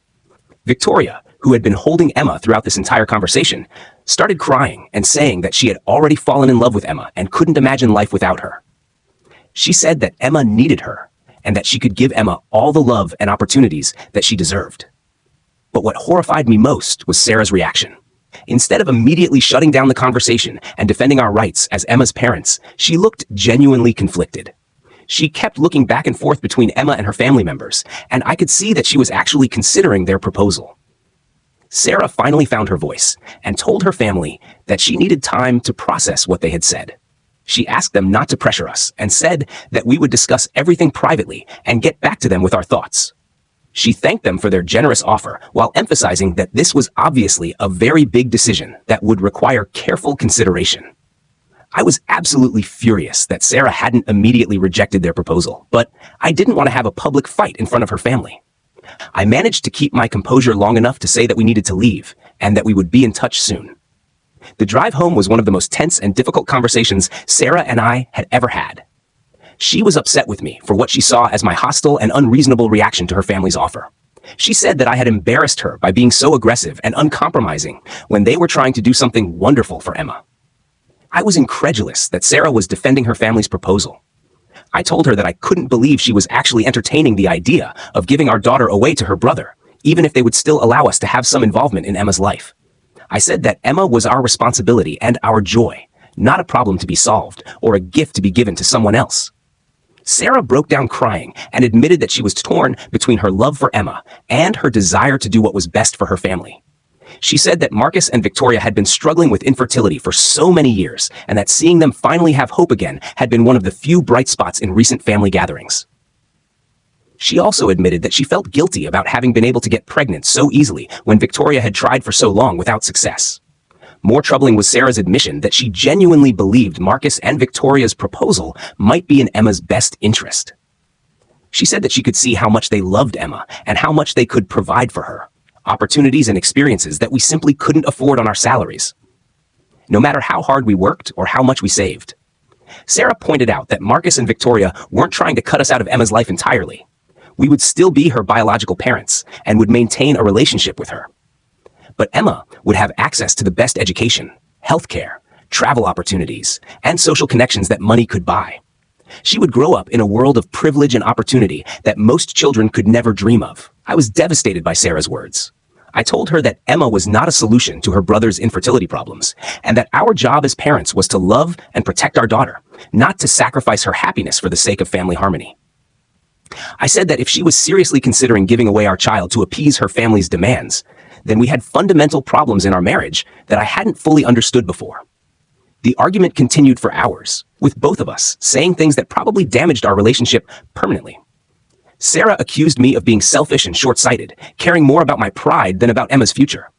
Victoria, who had been holding Emma throughout this entire conversation, started crying and saying that she had already fallen in love with Emma and couldn't imagine life without her. She said that Emma needed her and that she could give Emma all the love and opportunities that she deserved. But what horrified me most was Sarah's reaction. Instead of immediately shutting down the conversation and defending our rights as Emma's parents, she looked genuinely conflicted. She kept looking back and forth between Emma and her family members, and I could see that she was actually considering their proposal. Sarah finally found her voice and told her family that she needed time to process what they had said. She asked them not to pressure us and said that we would discuss everything privately and get back to them with our thoughts. She thanked them for their generous offer while emphasizing that this was obviously a very big decision that would require careful consideration. I was absolutely furious that Sarah hadn't immediately rejected their proposal, but I didn't want to have a public fight in front of her family. I managed to keep my composure long enough to say that we needed to leave and that we would be in touch soon. The drive home was one of the most tense and difficult conversations Sarah and I had ever had. She was upset with me for what she saw as my hostile and unreasonable reaction to her family's offer. She said that I had embarrassed her by being so aggressive and uncompromising when they were trying to do something wonderful for Emma. I was incredulous that Sarah was defending her family's proposal. I told her that I couldn't believe she was actually entertaining the idea of giving our daughter away to her brother, even if they would still allow us to have some involvement in Emma's life. I said that Emma was our responsibility and our joy, not a problem to be solved or a gift to be given to someone else. Sarah broke down crying and admitted that she was torn between her love for Emma and her desire to do what was best for her family. She said that Marcus and Victoria had been struggling with infertility for so many years, and that seeing them finally have hope again had been one of the few bright spots in recent family gatherings. She also admitted that she felt guilty about having been able to get pregnant so easily when Victoria had tried for so long without success. More troubling was Sarah's admission that she genuinely believed Marcus and Victoria's proposal might be in Emma's best interest. She said that she could see how much they loved Emma and how much they could provide for her, opportunities and experiences that we simply couldn't afford on our salaries, no matter how hard we worked or how much we saved. Sarah pointed out that Marcus and Victoria weren't trying to cut us out of Emma's life entirely. We would still be her biological parents and would maintain a relationship with her. But Emma would have access to the best education, healthcare, travel opportunities, and social connections that money could buy. She would grow up in a world of privilege and opportunity that most children could never dream of. I was devastated by Sarah's words. I told her that Emma was not a solution to her brother's infertility problems, and that our job as parents was to love and protect our daughter, not to sacrifice her happiness for the sake of family harmony. I said that if she was seriously considering giving away our child to appease her family's demands, then we had fundamental problems in our marriage that I hadn't fully understood before. The argument continued for hours, with both of us saying things that probably damaged our relationship permanently. Sarah accused me of being selfish and short-sighted, caring more about my pride than about Emma's future.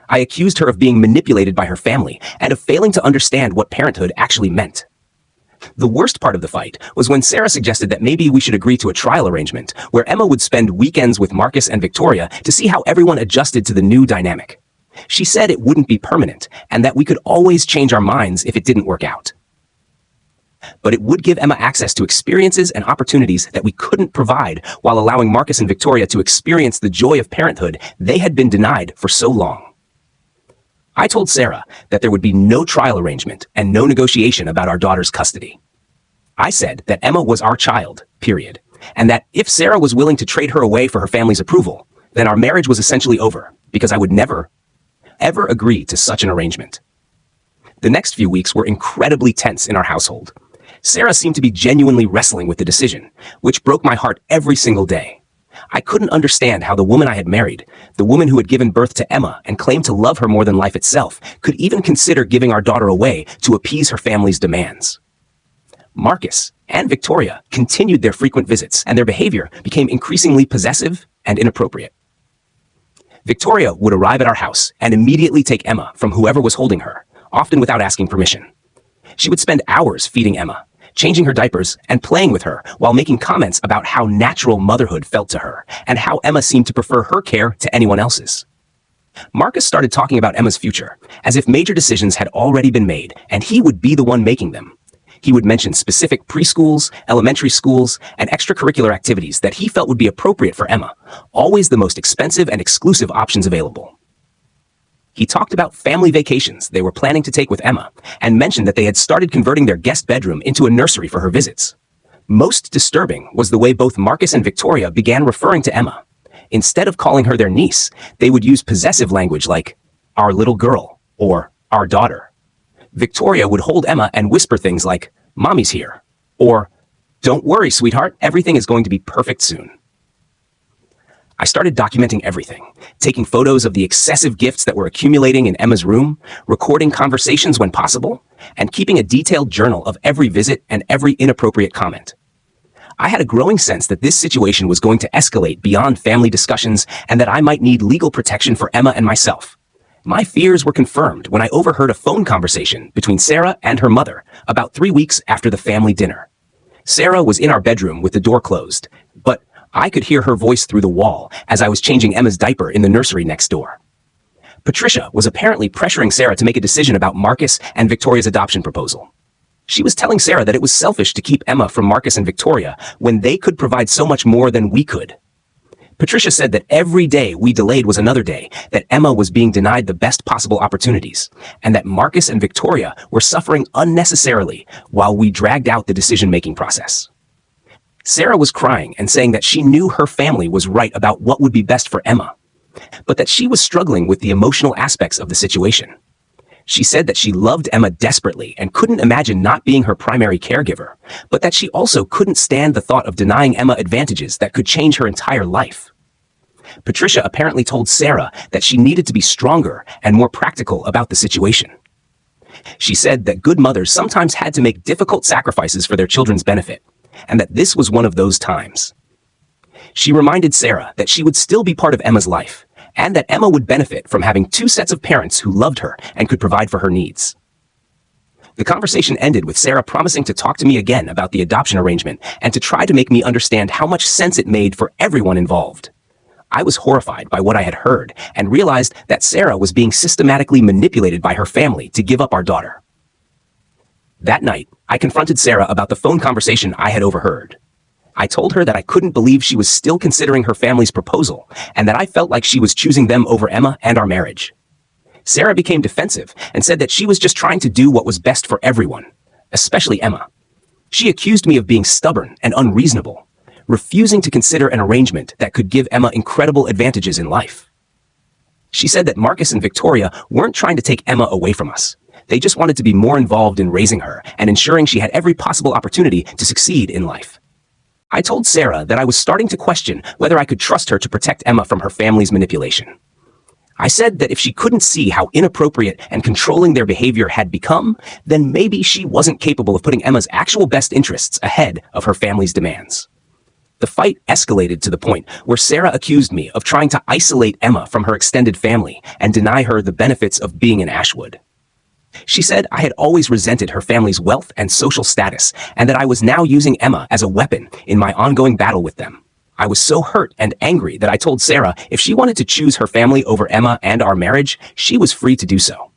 I accused her of being manipulated by her family and of failing to understand what parenthood actually meant. The worst part of the fight was when Sarah suggested that maybe we should agree to a trial arrangement where Emma would spend weekends with Marcus and Victoria to see how everyone adjusted to the new dynamic. She said it wouldn't be permanent and that we could always change our minds if it didn't work out. But it would give Emma access to experiences and opportunities that we couldn't provide while allowing Marcus and Victoria to experience the joy of parenthood they had been denied for so long. I told Sarah that there would be no trial arrangement and no negotiation about our daughter's custody. I said that Emma was our child, period, and that if Sarah was willing to trade her away for her family's approval, then our marriage was essentially over, because I would never, ever agree to such an arrangement. The next few weeks were incredibly tense in our household. Sarah seemed to be genuinely wrestling with the decision, which broke my heart every single day. I couldn't understand how the woman I had married, the woman who had given birth to Emma and claimed to love her more than life itself, could even consider giving our daughter away to appease her family's demands. Marcus and Victoria continued their frequent visits, and their behavior became increasingly possessive and inappropriate. Victoria would arrive at our house and immediately take Emma from whoever was holding her, often without asking permission. She would spend hours feeding Emma, changing her diapers and playing with her while making comments about how natural motherhood felt to her and how Emma seemed to prefer her care to anyone else's. Marcus started talking about Emma's future, as if major decisions had already been made and he would be the one making them. He would mention specific preschools, elementary schools, and extracurricular activities that he felt would be appropriate for Emma, always the most expensive and exclusive options available. He talked about family vacations they were planning to take with Emma, and mentioned that they had started converting their guest bedroom into a nursery for her visits. Most disturbing was the way both Marcus and Victoria began referring to Emma. Instead of calling her their niece, they would use possessive language like, "our little girl," or "our daughter." Victoria would hold Emma and whisper things like, "Mommy's here," or "Don't worry, sweetheart, everything is going to be perfect soon." I started documenting everything, taking photos of the excessive gifts that were accumulating in Emma's room, recording conversations when possible, and keeping a detailed journal of every visit and every inappropriate comment. I had a growing sense that this situation was going to escalate beyond family discussions and that I might need legal protection for Emma and myself. My fears were confirmed when I overheard a phone conversation between Sarah and her mother about 3 weeks after the family dinner. Sarah was in our bedroom with the door closed, but I could hear her voice through the wall as I was changing Emma's diaper in the nursery next door. Patricia was apparently pressuring Sarah to make a decision about Marcus and Victoria's adoption proposal. She was telling Sarah that it was selfish to keep Emma from Marcus and Victoria when they could provide so much more than we could. Patricia said that every day we delayed was another day, that Emma was being denied the best possible opportunities, and that Marcus and Victoria were suffering unnecessarily while we dragged out the decision-making process. Sarah was crying and saying that she knew her family was right about what would be best for Emma, but that she was struggling with the emotional aspects of the situation. She said that she loved Emma desperately and couldn't imagine not being her primary caregiver, but that she also couldn't stand the thought of denying Emma advantages that could change her entire life. Patricia apparently told Sarah that she needed to be stronger and more practical about the situation. She said that good mothers sometimes had to make difficult sacrifices for their children's benefit, and that this was one of those times. She reminded Sarah that she would still be part of Emma's life, and that Emma would benefit from having 2 sets of parents who loved her and could provide for her needs. The conversation ended with Sarah promising to talk to me again about the adoption arrangement and to try to make me understand how much sense it made for everyone involved. I was horrified by what I had heard and realized that Sarah was being systematically manipulated by her family to give up our daughter. That night, I confronted Sarah about the phone conversation I had overheard. I told her that I couldn't believe she was still considering her family's proposal and that I felt like she was choosing them over Emma and our marriage. Sarah became defensive and said that she was just trying to do what was best for everyone, especially Emma. She accused me of being stubborn and unreasonable, refusing to consider an arrangement that could give Emma incredible advantages in life. She said that Marcus and Victoria weren't trying to take Emma away from us. They just wanted to be more involved in raising her and ensuring she had every possible opportunity to succeed in life. I told Sarah that I was starting to question whether I could trust her to protect Emma from her family's manipulation. I said that if she couldn't see how inappropriate and controlling their behavior had become, then maybe she wasn't capable of putting Emma's actual best interests ahead of her family's demands. The fight escalated to the point where Sarah accused me of trying to isolate Emma from her extended family and deny her the benefits of being in Ashwood. She said I had always resented her family's wealth and social status, and that I was now using Emma as a weapon in my ongoing battle with them. I was so hurt and angry that I told Sarah if she wanted to choose her family over Emma and our marriage, she was free to do so.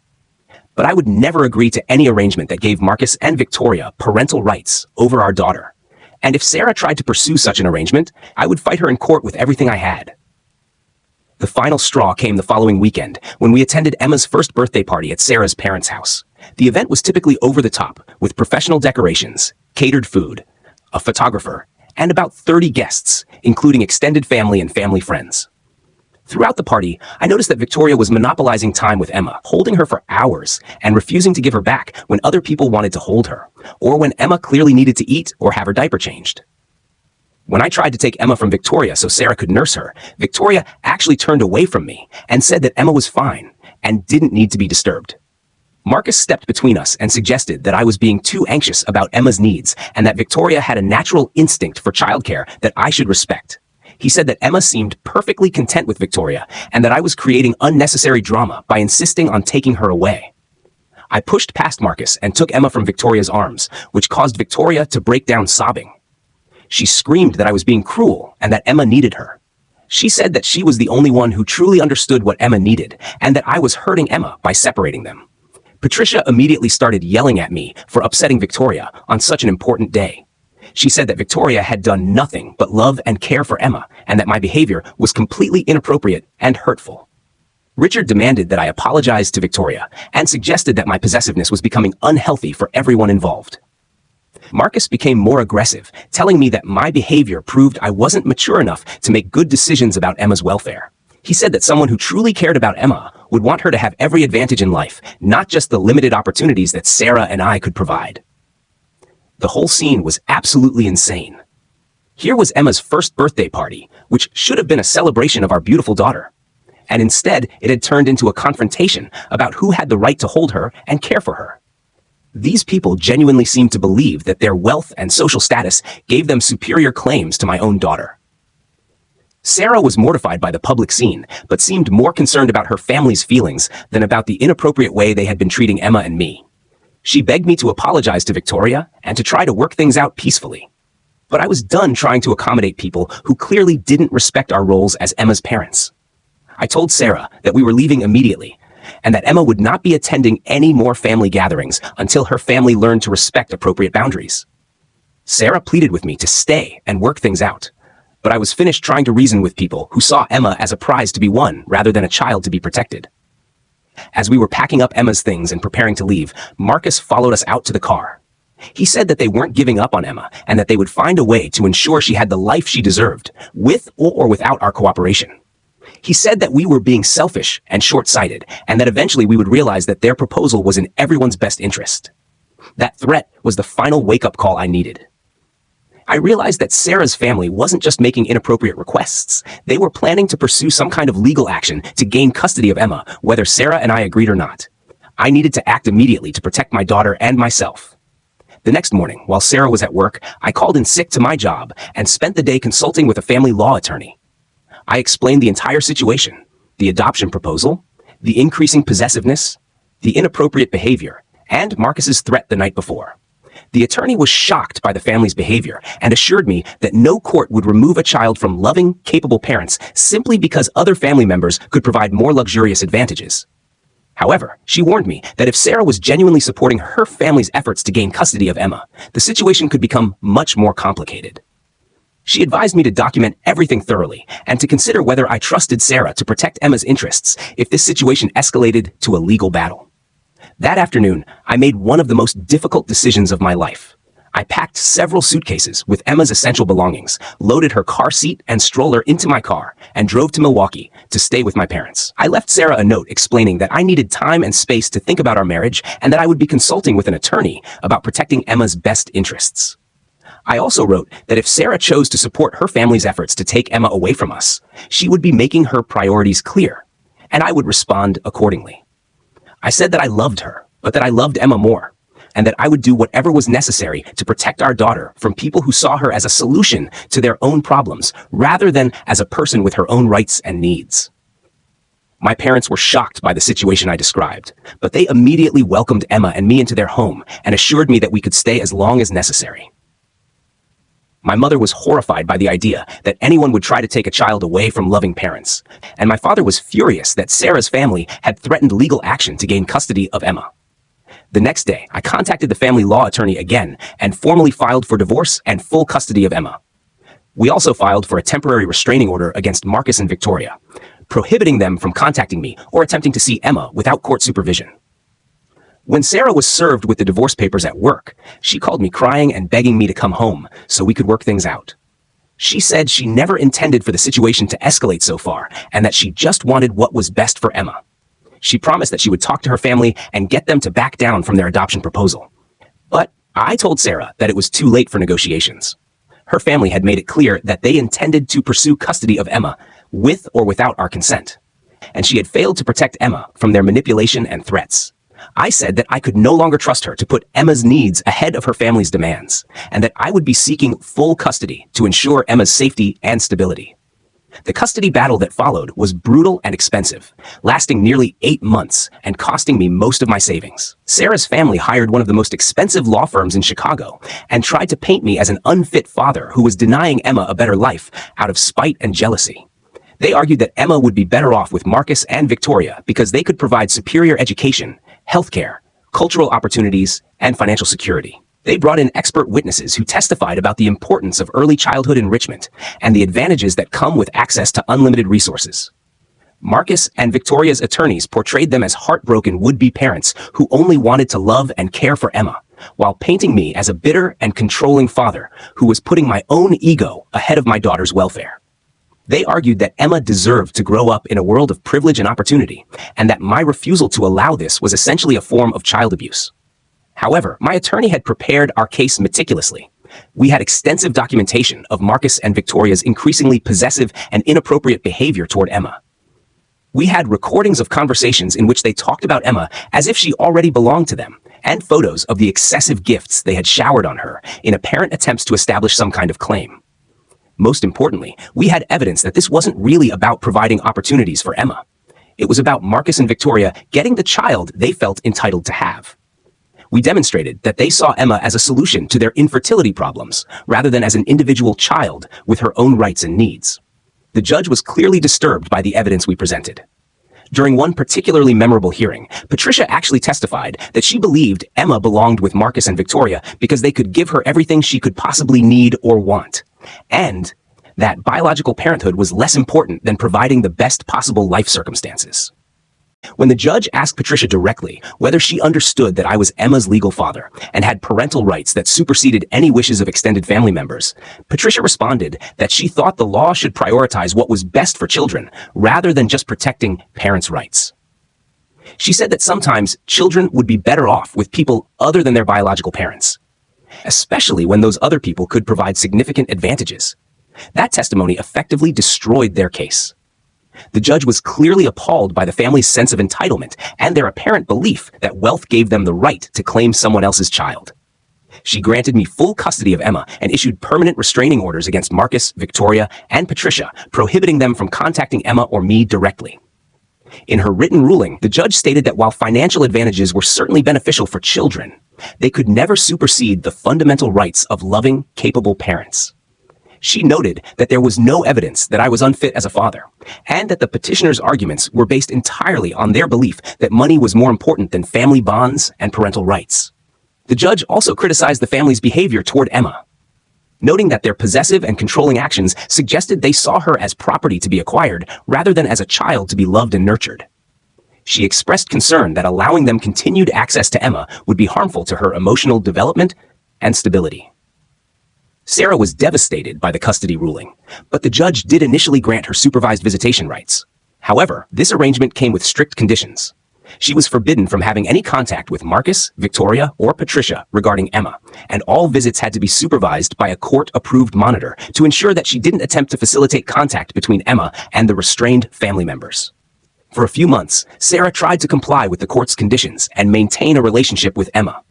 But I would never agree to any arrangement that gave Marcus and Victoria parental rights over our daughter. And if Sarah tried to pursue such an arrangement, I would fight her in court with everything I had. The final straw came the following weekend when we attended Emma's first birthday party at Sarah's parents' house. The event was typically over the top, with professional decorations, catered food, a photographer, and about 30 guests, including extended family and family friends. Throughout the party, I noticed that Victoria was monopolizing time with Emma, holding her for hours and refusing to give her back when other people wanted to hold her, or when Emma clearly needed to eat or have her diaper changed. When I tried to take Emma from Victoria so Sarah could nurse her, Victoria actually turned away from me and said that Emma was fine and didn't need to be disturbed. Marcus stepped between us and suggested that I was being too anxious about Emma's needs and that Victoria had a natural instinct for childcare that I should respect. He said that Emma seemed perfectly content with Victoria and that I was creating unnecessary drama by insisting on taking her away. I pushed past Marcus and took Emma from Victoria's arms, which caused Victoria to break down sobbing. She screamed that I was being cruel and that Emma needed her. She said that she was the only one who truly understood what Emma needed and that I was hurting Emma by separating them. Patricia immediately started yelling at me for upsetting Victoria on such an important day. She said that Victoria had done nothing but love and care for Emma and that my behavior was completely inappropriate and hurtful. Richard demanded that I apologize to Victoria and suggested that my possessiveness was becoming unhealthy for everyone involved. Marcus became more aggressive, telling me that my behavior proved I wasn't mature enough to make good decisions about Emma's welfare. He said that someone who truly cared about Emma would want her to have every advantage in life, not just the limited opportunities that Sarah and I could provide. The whole scene was absolutely insane. Here was Emma's first birthday party, which should have been a celebration of our beautiful daughter. And instead, it had turned into a confrontation about who had the right to hold her and care for her. These people genuinely seemed to believe that their wealth and social status gave them superior claims to my own daughter. Sarah was mortified by the public scene, but seemed more concerned about her family's feelings than about the inappropriate way they had been treating Emma and me. She begged me to apologize to Victoria and to try to work things out peacefully. But I was done trying to accommodate people who clearly didn't respect our roles as Emma's parents. I told Sarah that we were leaving immediately, and that Emma would not be attending any more family gatherings until her family learned to respect appropriate boundaries. Sarah pleaded with me to stay and work things out, but I was finished trying to reason with people who saw Emma as a prize to be won rather than a child to be protected. As we were packing up Emma's things and preparing to leave, Marcus followed us out to the car. He said that they weren't giving up on Emma and that they would find a way to ensure she had the life she deserved, with or without our cooperation. He said that we were being selfish and short-sighted, and that eventually we would realize that their proposal was in everyone's best interest. That threat was the final wake-up call I needed. I realized that Sarah's family wasn't just making inappropriate requests. They were planning to pursue some kind of legal action to gain custody of Emma, whether Sarah and I agreed or not. I needed to act immediately to protect my daughter and myself. The next morning, while Sarah was at work, I called in sick to my job and spent the day consulting with a family law attorney. I explained the entire situation, the adoption proposal, the increasing possessiveness, the inappropriate behavior, and Marcus's threat the night before. The attorney was shocked by the family's behavior and assured me that no court would remove a child from loving, capable parents simply because other family members could provide more luxurious advantages. However, she warned me that if Sarah was genuinely supporting her family's efforts to gain custody of Emma, the situation could become much more complicated. She advised me to document everything thoroughly and to consider whether I trusted Sarah to protect Emma's interests if this situation escalated to a legal battle. That afternoon, I made one of the most difficult decisions of my life. I packed several suitcases with Emma's essential belongings, loaded her car seat and stroller into my car, and drove to Milwaukee to stay with my parents. I left Sarah a note explaining that I needed time and space to think about our marriage and that I would be consulting with an attorney about protecting Emma's best interests. I also wrote that if Sarah chose to support her family's efforts to take Emma away from us, she would be making her priorities clear, and I would respond accordingly. I said that I loved her, but that I loved Emma more, and that I would do whatever was necessary to protect our daughter from people who saw her as a solution to their own problems, rather than as a person with her own rights and needs. My parents were shocked by the situation I described, but they immediately welcomed Emma and me into their home and assured me that we could stay as long as necessary. My mother was horrified by the idea that anyone would try to take a child away from loving parents, and my father was furious that Sarah's family had threatened legal action to gain custody of Emma. The next day, I contacted the family law attorney again and formally filed for divorce and full custody of Emma. We also filed for a temporary restraining order against Marcus and Victoria, prohibiting them from contacting me or attempting to see Emma without court supervision. When Sarah was served with the divorce papers at work, she called me crying and begging me to come home so we could work things out. She said she never intended for the situation to escalate so far and that she just wanted what was best for Emma. She promised that she would talk to her family and get them to back down from their adoption proposal. But I told Sarah that it was too late for negotiations. Her family had made it clear that they intended to pursue custody of Emma with or without our consent, and she had failed to protect Emma from their manipulation and threats. I said that I could no longer trust her to put Emma's needs ahead of her family's demands, and that I would be seeking full custody to ensure Emma's safety and stability. The custody battle that followed was brutal and expensive, lasting nearly 8 months and costing me most of my savings. Sarah's family hired one of the most expensive law firms in Chicago and tried to paint me as an unfit father who was denying Emma a better life out of spite and jealousy. They argued that Emma would be better off with Marcus and Victoria because they could provide superior education, healthcare, cultural opportunities, and financial security. They brought in expert witnesses who testified about the importance of early childhood enrichment and the advantages that come with access to unlimited resources. Marcus and Victoria's attorneys portrayed them as heartbroken would-be parents who only wanted to love and care for Emma, while painting me as a bitter and controlling father who was putting my own ego ahead of my daughter's welfare. They argued that Emma deserved to grow up in a world of privilege and opportunity, and that my refusal to allow this was essentially a form of child abuse. However, my attorney had prepared our case meticulously. We had extensive documentation of Marcus and Victoria's increasingly possessive and inappropriate behavior toward Emma. We had recordings of conversations in which they talked about Emma as if she already belonged to them, and photos of the excessive gifts they had showered on her in apparent attempts to establish some kind of claim. Most importantly, we had evidence that this wasn't really about providing opportunities for Emma. It was about Marcus and Victoria getting the child they felt entitled to have. We demonstrated that they saw Emma as a solution to their infertility problems, rather than as an individual child with her own rights and needs. The judge was clearly disturbed by the evidence we presented. During one particularly memorable hearing, Patricia actually testified that she believed Emma belonged with Marcus and Victoria because they could give her everything she could possibly need or want, and that biological parenthood was less important than providing the best possible life circumstances. When the judge asked Patricia directly whether she understood that I was Emma's legal father and had parental rights that superseded any wishes of extended family members, Patricia responded that she thought the law should prioritize what was best for children rather than just protecting parents' rights. She said that sometimes children would be better off with people other than their biological parents, especially when those other people could provide significant advantages. That testimony effectively destroyed their case. The judge was clearly appalled by the family's sense of entitlement and their apparent belief that wealth gave them the right to claim someone else's child. She granted me full custody of Emma and issued permanent restraining orders against Marcus, Victoria, and Patricia, prohibiting them from contacting Emma or me directly. In her written ruling, the judge stated that while financial advantages were certainly beneficial for children, they could never supersede the fundamental rights of loving, capable parents. She noted that there was no evidence that I was unfit as a father, and that the petitioner's arguments were based entirely on their belief that money was more important than family bonds and parental rights. The judge also criticized the family's behavior toward Emma, noting that their possessive and controlling actions suggested they saw her as property to be acquired rather than as a child to be loved and nurtured. She expressed concern that allowing them continued access to Emma would be harmful to her emotional development and stability. Sarah was devastated by the custody ruling, but the judge did initially grant her supervised visitation rights. However, this arrangement came with strict conditions. She was forbidden from having any contact with Marcus, Victoria, or Patricia regarding Emma, and all visits had to be supervised by a court-approved monitor to ensure that she didn't attempt to facilitate contact between Emma and the restrained family members. For a few months, Sarah tried to comply with the court's conditions and maintain a relationship with Emma.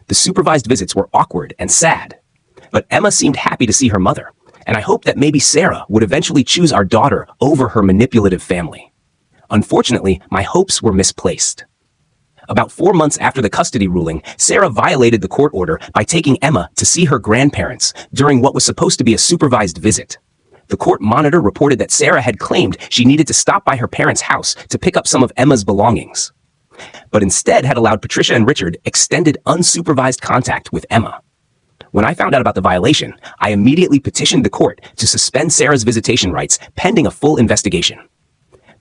The supervised visits were awkward and sad, but Emma seemed happy to see her mother, and I hoped that maybe Sarah would eventually choose our daughter over her manipulative family. Unfortunately, my hopes were misplaced. About 4 months after the custody ruling, Sarah violated the court order by taking Emma to see her grandparents during what was supposed to be a supervised visit. The court monitor reported that Sarah had claimed she needed to stop by her parents' house to pick up some of Emma's belongings, but instead had allowed Patricia and Richard extended unsupervised contact with Emma. When I found out about the violation, I immediately petitioned the court to suspend Sarah's visitation rights pending a full investigation.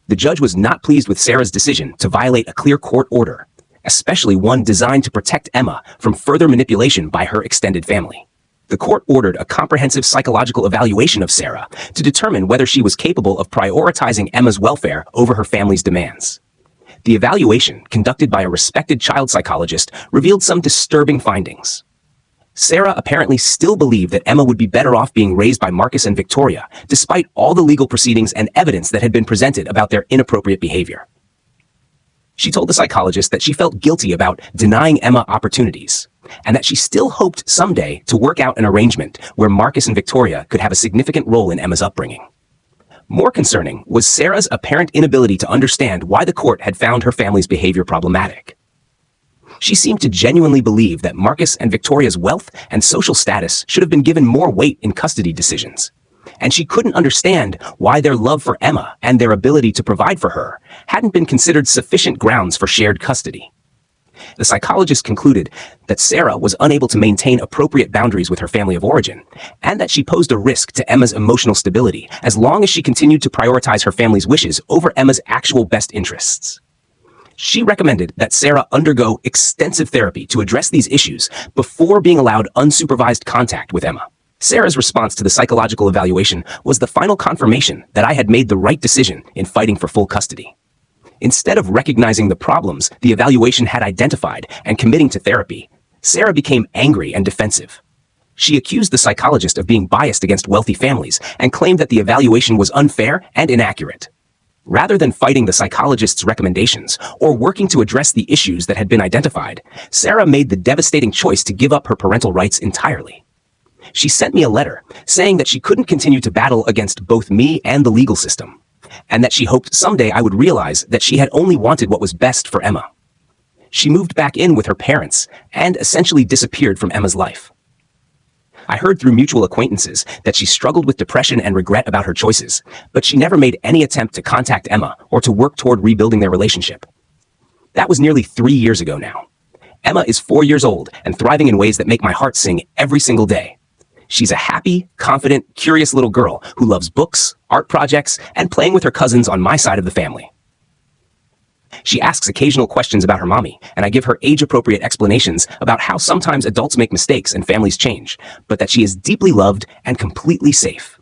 The judge was not pleased with Sarah's decision to violate a clear court order, especially one designed to protect Emma from further manipulation by her extended family. The court ordered a comprehensive psychological evaluation of Sarah to determine whether she was capable of prioritizing Emma's welfare over her family's demands. The evaluation, conducted by a respected child psychologist, revealed some disturbing findings. Sarah apparently still believed that Emma would be better off being raised by Marcus and Victoria, despite all the legal proceedings and evidence that had been presented about their inappropriate behavior. She told the psychologist that she felt guilty about denying Emma opportunities, and that she still hoped someday to work out an arrangement where Marcus and Victoria could have a significant role in Emma's upbringing. More concerning was Sarah's apparent inability to understand why the court had found her family's behavior problematic. She seemed to genuinely believe that Marcus and Victoria's wealth and social status should have been given more weight in custody decisions, and she couldn't understand why their love for Emma and their ability to provide for her hadn't been considered sufficient grounds for shared custody. The psychologist concluded that Sarah was unable to maintain appropriate boundaries with her family of origin, and that she posed a risk to Emma's emotional stability as long as she continued to prioritize her family's wishes over Emma's actual best interests. She recommended that Sarah undergo extensive therapy to address these issues before being allowed unsupervised contact with Emma. Sarah's response to the psychological evaluation was the final confirmation that I had made the right decision in fighting for full custody. Instead of recognizing the problems the evaluation had identified and committing to therapy, Sarah became angry and defensive. She accused the psychologist of being biased against wealthy families and claimed that the evaluation was unfair and inaccurate. Rather than fighting the psychologist's recommendations or working to address the issues that had been identified, Sarah made the devastating choice to give up her parental rights entirely. She sent me a letter saying that she couldn't continue to battle against both me and the legal system, and that she hoped someday I would realize that she had only wanted what was best for Emma. She moved back in with her parents and essentially disappeared from Emma's life. I heard through mutual acquaintances that she struggled with depression and regret about her choices, but she never made any attempt to contact Emma or to work toward rebuilding their relationship. That was nearly 3 years ago now. Emma is 4 years old and thriving in ways that make my heart sing every single day. She's a happy, confident, curious little girl who loves books, art projects, and playing with her cousins on my side of the family. She asks occasional questions about her mommy, and I give her age-appropriate explanations about how sometimes adults make mistakes and families change, but that she is deeply loved and completely safe.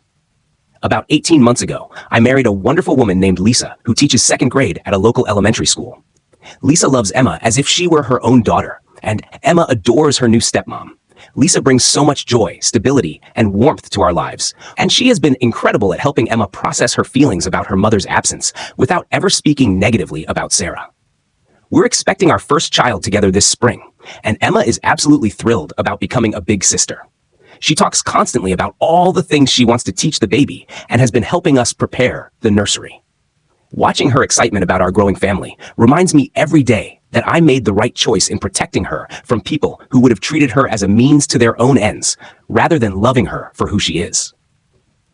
About 18 months ago, I married a wonderful woman named Lisa, who teaches 2nd grade at a local elementary school. Lisa loves Emma as if she were her own daughter, and Emma adores her new stepmom. Lisa brings so much joy, stability, and warmth to our lives, and she has been incredible at helping Emma process her feelings about her mother's absence without ever speaking negatively about Sarah. We're expecting our first child together this spring, and Emma is absolutely thrilled about becoming a big sister. She talks constantly about all the things she wants to teach the baby and has been helping us prepare the nursery. Watching her excitement about our growing family reminds me every day that I made the right choice in protecting her from people who would have treated her as a means to their own ends, rather than loving her for who she is.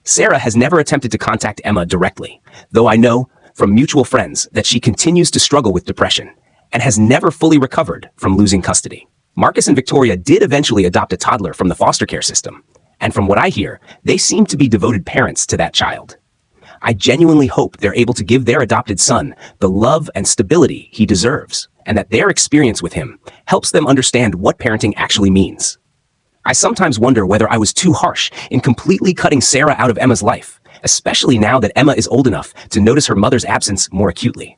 Sarah has never attempted to contact Emma directly, though I know from mutual friends that she continues to struggle with depression and has never fully recovered from losing custody. Marcus and Victoria did eventually adopt a toddler from the foster care system, and from what I hear, they seem to be devoted parents to that child. I genuinely hope they're able to give their adopted son the love and stability he deserves, and that their experience with him helps them understand what parenting actually means. I sometimes wonder whether I was too harsh in completely cutting Sarah out of Emma's life, especially now that Emma is old enough to notice her mother's absence more acutely.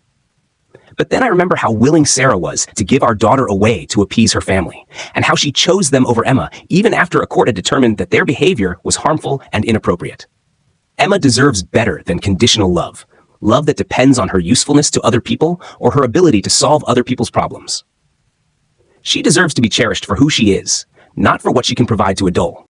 But then I remember how willing Sarah was to give our daughter away to appease her family, and how she chose them over Emma even after a court had determined that their behavior was harmful and inappropriate. Emma deserves better than conditional love, love that depends on her usefulness to other people or her ability to solve other people's problems. She deserves to be cherished for who she is, not for what she can provide to a dole.